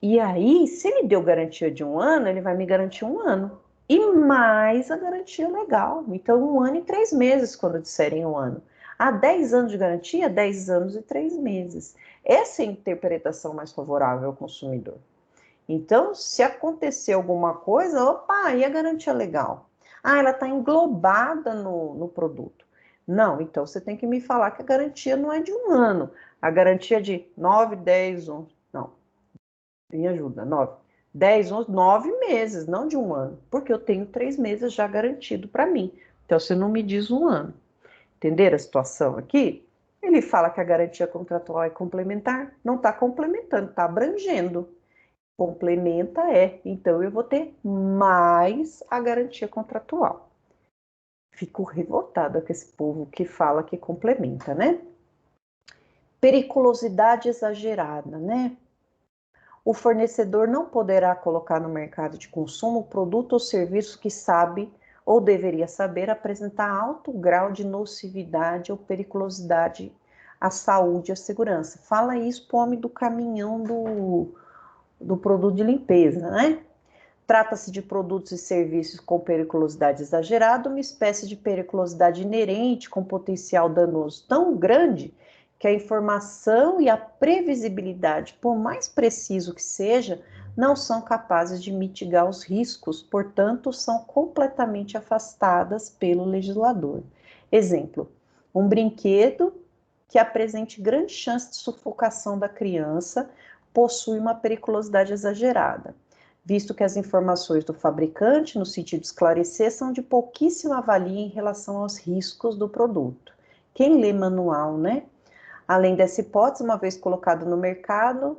E aí, se ele deu garantia de 1 ano, ele vai me garantir 1 ano. E mais a garantia legal. Então, 1 ano e 3 meses, quando disserem 1 ano. Há 10 anos de garantia, 10 anos e 3 meses. Essa é a interpretação mais favorável ao consumidor. Então, se acontecer alguma coisa, opa, e a garantia legal? Ah, ela está englobada no produto. Não, então você tem que me falar que a garantia não é de 1 ano. A garantia é de 9, 10, 11. Não, me ajuda, 9. 10, 11, 9 meses, não de 1 ano. Porque eu tenho 3 meses já garantido para mim. Então, você não me diz 1 ano. Entenderam a situação aqui? Ele fala que a garantia contratual é complementar. Não está complementando, está abrangendo. Complementa então eu vou ter mais a garantia contratual. Fico revoltada com esse povo que fala que complementa, né? Periculosidade exagerada, né? O fornecedor não poderá colocar no mercado de consumo produto ou serviço que sabe ou deveria saber apresentar alto grau de nocividade ou periculosidade à saúde e à segurança. Fala isso para o homem do caminhão do produto de limpeza, né? Trata-se de produtos e serviços com periculosidade exagerada, uma espécie de periculosidade inerente com potencial danoso tão grande que a informação e a previsibilidade, por mais preciso que seja, não são capazes de mitigar os riscos, portanto, são completamente afastadas pelo legislador. Exemplo, um brinquedo que apresente grande chance de sufocação da criança possui uma periculosidade exagerada, visto que as informações do fabricante, no sentido de esclarecer, são de pouquíssima valia em relação aos riscos do produto. Quem lê manual, né? Além dessa hipótese, uma vez colocado no mercado,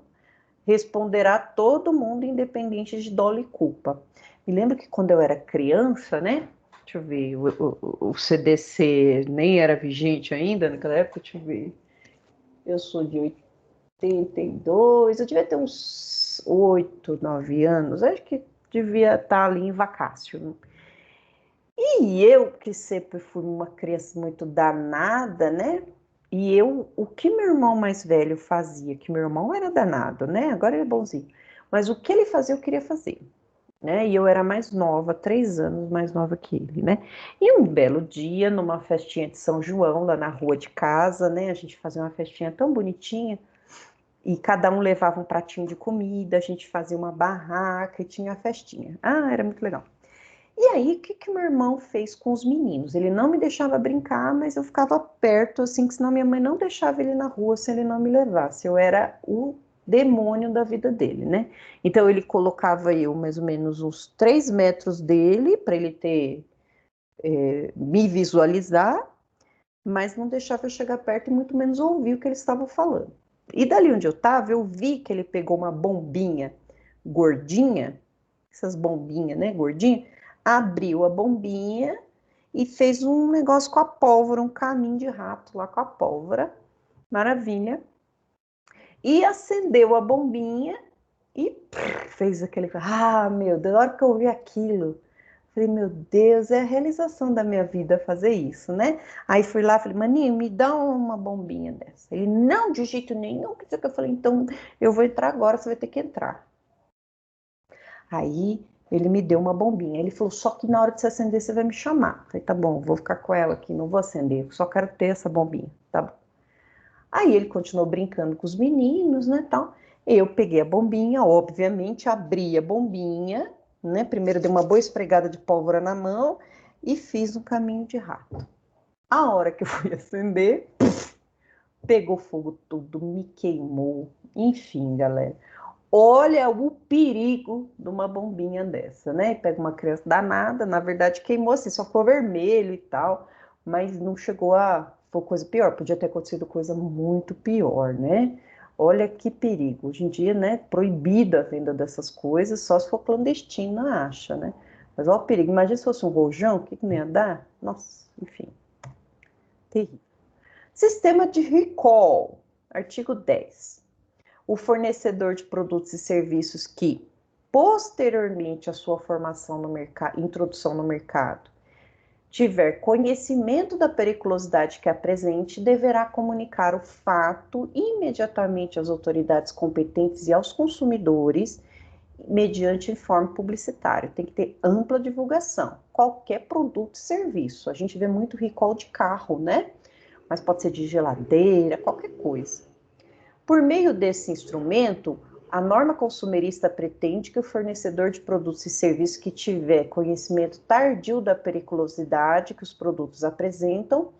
responderá todo mundo, independente de dolo e culpa. Me lembro que quando eu era criança, né? Deixa eu ver, o CDC nem era vigente ainda naquela época, deixa eu ver. Eu sou de 82, eu devia ter uns 8, 9 anos, acho que devia estar ali em vacácio. E eu, que sempre fui uma criança muito danada, né? E o que meu irmão mais velho fazia, que meu irmão era danado, né? Agora ele é bonzinho. Mas o que ele fazia, eu queria fazer, né? E eu era mais nova, 3 anos mais nova que ele, né? E um belo dia, numa festinha de São João, lá na rua de casa, né? A gente fazia uma festinha tão bonitinha, e cada um levava um pratinho de comida, a gente fazia uma barraca e tinha a festinha. Ah, era muito legal. E aí, o que meu irmão fez com os meninos? Ele não me deixava brincar, mas eu ficava perto, assim, que senão minha mãe não deixava ele na rua se ele não me levasse. Eu era o demônio da vida dele, né? Então, ele colocava eu mais ou menos uns 3 metros dele, para ele ter, me visualizar, mas não deixava eu chegar perto e muito menos ouvir o que eles estavam falando. E dali onde eu estava, eu vi que ele pegou uma bombinha gordinha, essas bombinhas, né, gordinha, abriu a bombinha e fez um negócio com a pólvora, um caminho de rato lá com a pólvora, maravilha, e acendeu a bombinha e fez aquele, meu Deus, na hora que eu vi aquilo, Falei, meu Deus, é a realização da minha vida fazer isso, né? Aí fui lá, falei, maninho, me dá uma bombinha dessa. Ele, não, de jeito nenhum. Eu falei, então eu vou entrar agora, você vai ter que entrar. Aí ele me deu uma bombinha. Ele falou, só que na hora de você acender, você vai me chamar. Eu falei, tá bom, vou ficar com ela aqui, não vou acender, só quero ter essa bombinha, tá bom. Aí ele continuou brincando com os meninos, né, tal. Eu peguei a bombinha, obviamente, abri a bombinha, né, primeiro dei uma boa esfregada de pólvora na mão e fiz um caminho de rato. A hora que eu fui acender, pegou fogo tudo, me queimou, enfim, galera. Olha o perigo de uma bombinha dessa, né? Pega uma criança danada, na verdade queimou assim, só ficou vermelho e tal, mas não chegou a... Foi coisa pior, podia ter acontecido coisa muito pior, né? Olha que perigo. Hoje em dia, né, proibida a venda dessas coisas, só se for clandestina, acha, né? Mas olha o perigo. Imagina se fosse um rojão, o que nem ia dar? Nossa, enfim, terrível. Sistema de recall, artigo 10. O fornecedor de produtos e serviços que, posteriormente à sua formação no mercado, introdução no mercado, tiver conhecimento da periculosidade que apresente, deverá comunicar o fato imediatamente às autoridades competentes e aos consumidores, mediante informe publicitário. Tem que ter ampla divulgação. Qualquer produto e serviço. A gente vê muito recall de carro, né? Mas pode ser de geladeira, qualquer coisa. Por meio desse instrumento, a norma consumerista pretende que o fornecedor de produtos e serviços que tiver conhecimento tardio da periculosidade que os produtos apresentam,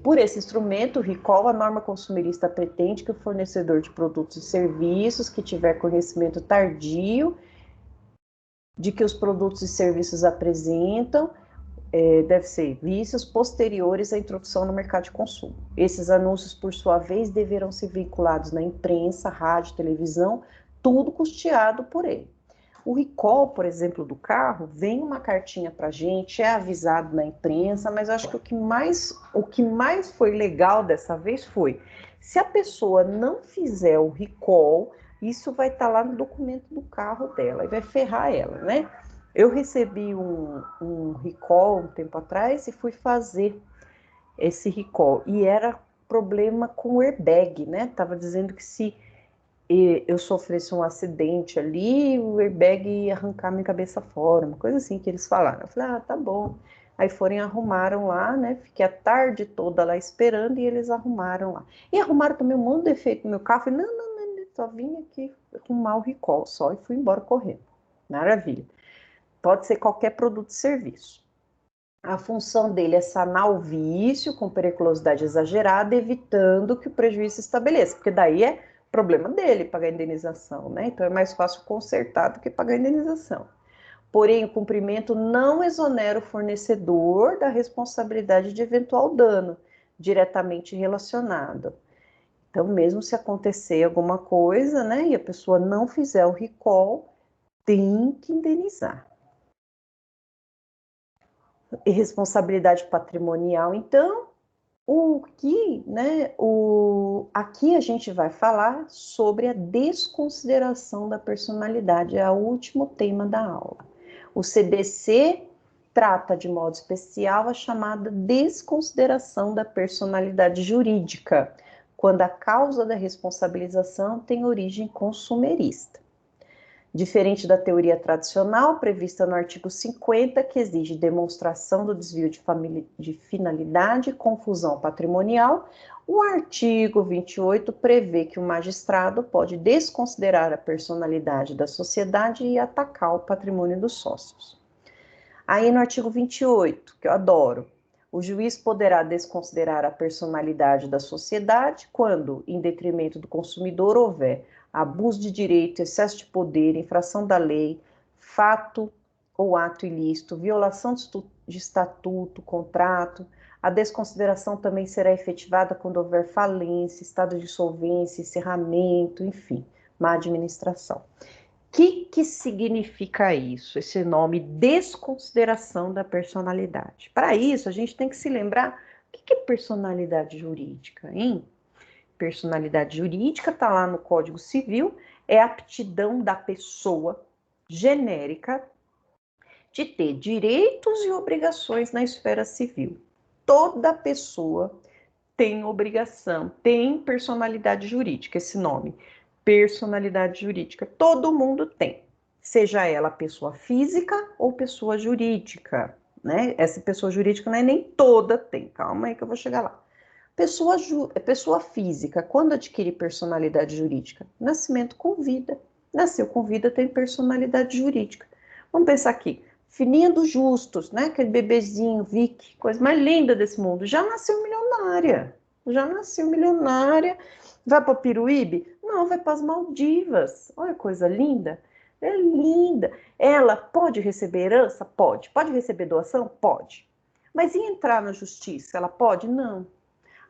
por esse instrumento, o recall, a norma consumerista pretende que o fornecedor de produtos e serviços que tiver conhecimento tardio de que os produtos e serviços apresentam, deve ser vícios posteriores à introdução no mercado de consumo. Esses anúncios, por sua vez, deverão ser vinculados na imprensa, rádio, televisão, tudo custeado por ele. O recall, por exemplo, do carro, vem uma cartinha para a gente, é avisado na imprensa, mas eu acho que o que mais foi legal dessa vez foi, se a pessoa não fizer o recall, isso vai estar lá no documento do carro dela e vai ferrar ela, né? Eu recebi um recall um tempo atrás e fui fazer esse recall. E era problema com o airbag, né? Tava dizendo que se eu sofresse um acidente ali, o airbag ia arrancar minha cabeça fora, uma coisa assim que eles falaram. Eu falei, tá bom. Aí foram e arrumaram lá, né? Fiquei a tarde toda lá esperando e eles arrumaram lá. E arrumaram também um monte de defeito no meu carro. Eu falei, não, só vim aqui arrumar o recall só e fui embora correndo. Maravilha. Pode ser qualquer produto e serviço. A função dele é sanar o vício com periculosidade exagerada, evitando que o prejuízo se estabeleça, porque daí é problema dele pagar a indenização, né? Então é mais fácil consertar do que pagar a indenização. Porém, o cumprimento não exonera o fornecedor da responsabilidade de eventual dano diretamente relacionado. Então, mesmo se acontecer alguma coisa, né, e a pessoa não fizer o recall, tem que indenizar. E responsabilidade patrimonial, então, aqui a gente vai falar sobre a desconsideração da personalidade, é o último tema da aula. O CDC trata de modo especial a chamada desconsideração da personalidade jurídica, quando a causa da responsabilização tem origem consumerista. Diferente da teoria tradicional, prevista no artigo 50, que exige demonstração do desvio de finalidade e confusão patrimonial, o artigo 28 prevê que o magistrado pode desconsiderar a personalidade da sociedade e atacar o patrimônio dos sócios. Aí no artigo 28, que eu adoro, o juiz poderá desconsiderar a personalidade da sociedade quando, em detrimento do consumidor, houver abuso de direito, excesso de poder, infração da lei, fato ou ato ilícito, violação de estatuto, contrato. A desconsideração também será efetivada quando houver falência, estado de insolvência, encerramento, enfim, má administração. O que significa isso, esse nome desconsideração da personalidade? Para isso, a gente tem que se lembrar o que é personalidade jurídica, hein? Personalidade jurídica está lá no Código Civil, é a aptidão da pessoa genérica de ter direitos e obrigações na esfera civil. Toda pessoa tem obrigação, tem personalidade jurídica, esse nome, personalidade jurídica, todo mundo tem, seja ela pessoa física ou pessoa jurídica, né? Essa pessoa jurídica não é nem toda tem, calma aí que eu vou chegar lá. Pessoa física, quando adquire personalidade jurídica? Nascimento com vida. Nasceu com vida, tem personalidade jurídica. Vamos pensar aqui. Filhinha dos Justos, né? Aquele bebezinho, Vicky, coisa mais linda desse mundo. Já nasceu milionária. Já nasceu milionária. Vai para o Piruíbe? Não, vai para as Maldivas. Olha que coisa linda. É linda. Ela pode receber herança? Pode. Pode receber doação? Pode. Mas e entrar na justiça? Ela pode? Não.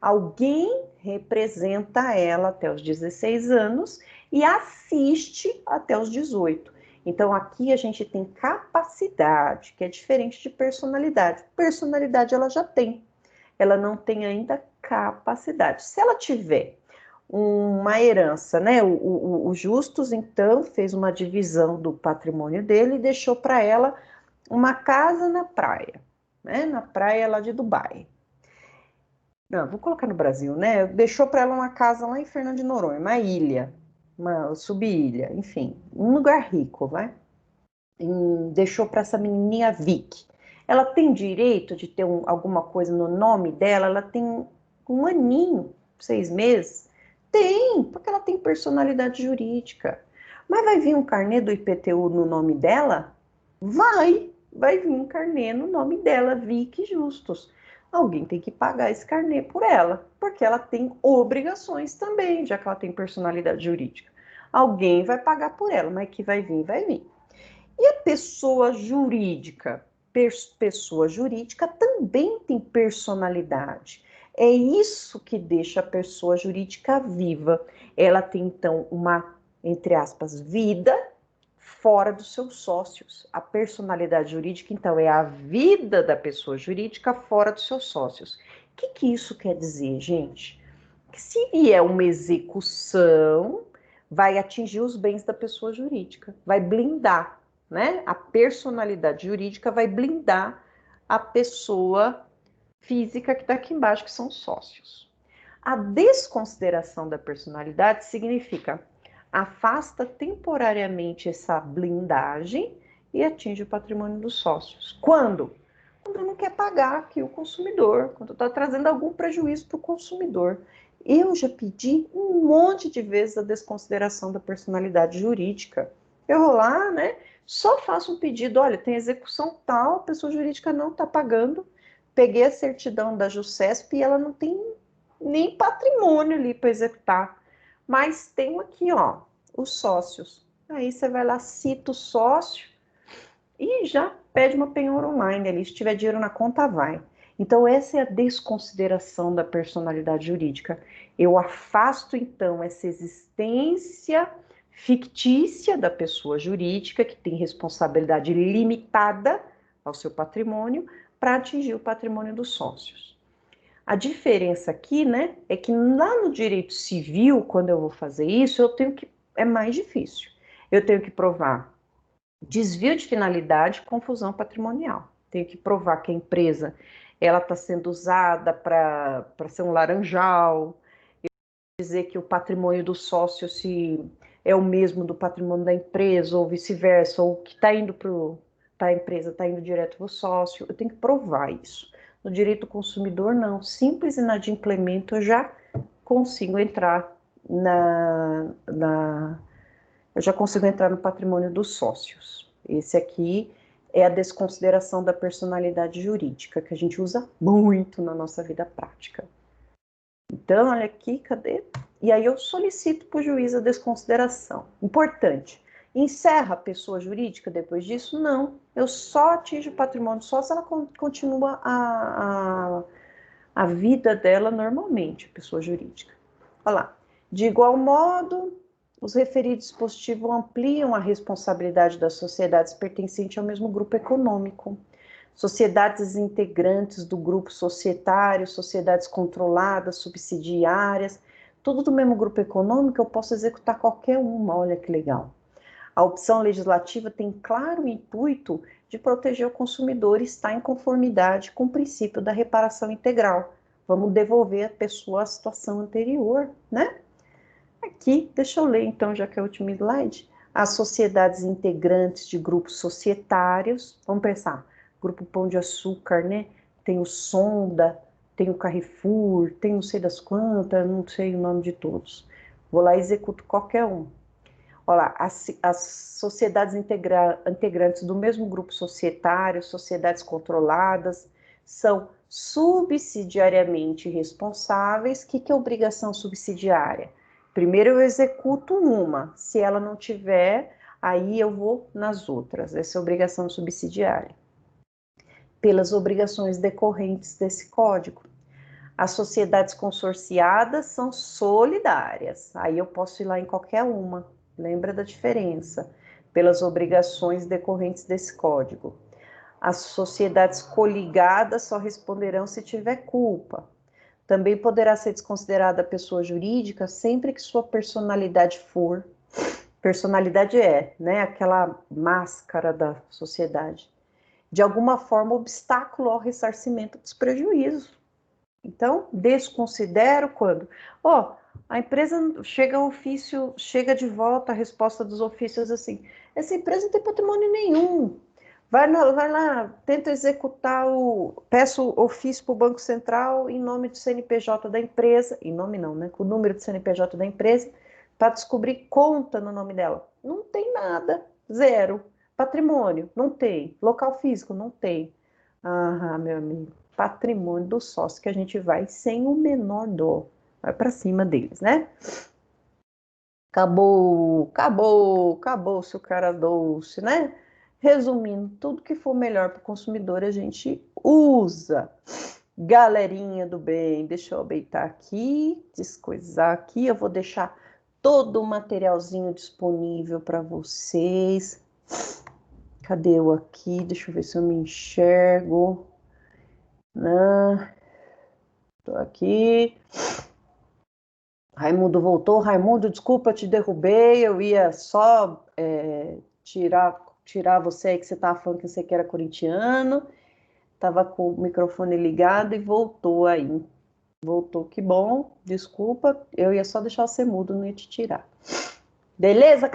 Alguém representa ela até os 16 anos e assiste até os 18. Então, aqui a gente tem capacidade, que é diferente de personalidade. Personalidade ela já tem, ela não tem ainda capacidade. Se ela tiver uma herança, né? O Justus, então, fez uma divisão do patrimônio dele e deixou para ela uma casa na praia, né? Na praia lá de Dubai. Não, vou colocar no Brasil, né? Deixou para ela uma casa lá em Fernando de Noronha, uma ilha, uma sub-ilha, enfim, um lugar rico, vai? Deixou para essa menininha Vicky. Ela tem direito de ter alguma coisa no nome dela? Ela tem um aninho, 6 meses? Tem, porque ela tem personalidade jurídica. Mas vai vir um carnê do IPTU no nome dela? Vai vir um carnê no nome dela, Vicky Justus. Alguém tem que pagar esse carnê por ela, porque ela tem obrigações também, já que ela tem personalidade jurídica. Alguém vai pagar por ela, mas que vai vir, vai vir. E a pessoa jurídica? Pessoa jurídica também tem personalidade. É isso que deixa a pessoa jurídica viva. Ela tem, então, uma, entre aspas, vida fora dos seus sócios. A personalidade jurídica, então, é a vida da pessoa jurídica fora dos seus sócios. O que isso quer dizer, gente? Que se vier uma execução, vai atingir os bens da pessoa jurídica, vai blindar, né? A personalidade jurídica vai blindar a pessoa física que está aqui embaixo, que são sócios. A desconsideração da personalidade significa afasta temporariamente essa blindagem e atinge o patrimônio dos sócios. Quando? Quando não quer pagar aqui o consumidor, quando está trazendo algum prejuízo para o consumidor. Eu já pedi um monte de vezes a desconsideração da personalidade jurídica. Eu vou lá, né? Só faço um pedido, olha, tem execução tal, a pessoa jurídica não está pagando. Peguei a certidão da JuSesp e ela não tem nem patrimônio ali para executar. Mas tem aqui, ó, os sócios. Aí você vai lá, cita o sócio e já pede uma penhora online ali. Se tiver dinheiro na conta, vai. Então, essa é a desconsideração da personalidade jurídica. Eu afasto, então, essa existência fictícia da pessoa jurídica, que tem responsabilidade limitada ao seu patrimônio, para atingir o patrimônio dos sócios. A diferença aqui, né, é que lá no direito civil, quando eu vou fazer isso, é mais difícil. Eu tenho que provar desvio de finalidade, confusão patrimonial. Tenho que provar que a empresa ela está sendo usada para ser um laranjal, dizer que o patrimônio do sócio é o mesmo do patrimônio da empresa, ou vice-versa, ou que está indo para a empresa, está indo direto para o sócio. Eu tenho que provar isso. No direito do consumidor, não. Simples e inadimplemento, eu já consigo entrar eu já consigo entrar no patrimônio dos sócios. Esse aqui é a desconsideração da personalidade jurídica, que a gente usa muito na nossa vida prática. Então, olha aqui, cadê? E aí eu solicito para o juiz a desconsideração. Importante. Encerra a pessoa jurídica depois disso? Não. Eu só atingo o patrimônio só se ela continua a vida dela normalmente, a pessoa jurídica. Olha lá. De igual modo, os referidos dispositivos ampliam a responsabilidade das sociedades pertencentes ao mesmo grupo econômico. Sociedades integrantes do grupo societário, sociedades controladas, subsidiárias, tudo do mesmo grupo econômico, eu posso executar qualquer uma, olha que legal. A opção legislativa tem claro intuito de proteger o consumidor e está em conformidade com o princípio da reparação integral. Vamos devolver a pessoa à situação anterior, né? Aqui, deixa eu ler então, já que é o último slide. As sociedades integrantes de grupos societários, vamos pensar, Grupo Pão de Açúcar, né? Tem o Sonda, tem o Carrefour, tem não sei das quantas, não sei o nome de todos. Vou lá e executo qualquer um. Olha lá, as sociedades integrantes do mesmo grupo societário, sociedades controladas, são subsidiariamente responsáveis. O que é obrigação subsidiária? Primeiro eu executo uma, se ela não tiver, aí eu vou nas outras. Essa é a obrigação subsidiária. Pelas obrigações decorrentes desse código. As sociedades consorciadas são solidárias, aí eu posso ir lá em qualquer uma. Lembra da diferença? Pelas obrigações decorrentes desse código. As sociedades coligadas só responderão se tiver culpa. Também poderá ser desconsiderada pessoa jurídica sempre que sua personalidade for. Personalidade é, né, aquela máscara da sociedade. De alguma forma, obstáculo ao ressarcimento dos prejuízos. Então, desconsidero quando? A empresa chega ao ofício, chega de volta a resposta dos ofícios assim, essa empresa não tem patrimônio nenhum, vai lá, tenta executar peço ofício para o Banco Central em nome do CNPJ da empresa, em nome não, né, com o número do CNPJ da empresa, para descobrir conta no nome dela. Não tem nada, zero. Patrimônio, não tem. Local físico, não tem. Ah, meu amigo, patrimônio do sócio que a gente vai sem o menor dó. Vai para cima deles, né? Acabou-se o cara doce, né? Resumindo, tudo que for melhor para o consumidor a gente usa. Galerinha do bem, deixa eu abeitar aqui, descoisar aqui, eu vou deixar todo o materialzinho disponível para vocês. Cadê eu aqui? Deixa eu ver se eu me enxergo. Tô aqui. Raimundo voltou. Raimundo, desculpa, te derrubei. Eu ia só tirar você aí que você estava falando que você que era corintiano. Tava com o microfone ligado e voltou aí. Voltou, que bom. Desculpa, eu ia só deixar você mudo, não ia te tirar. Beleza?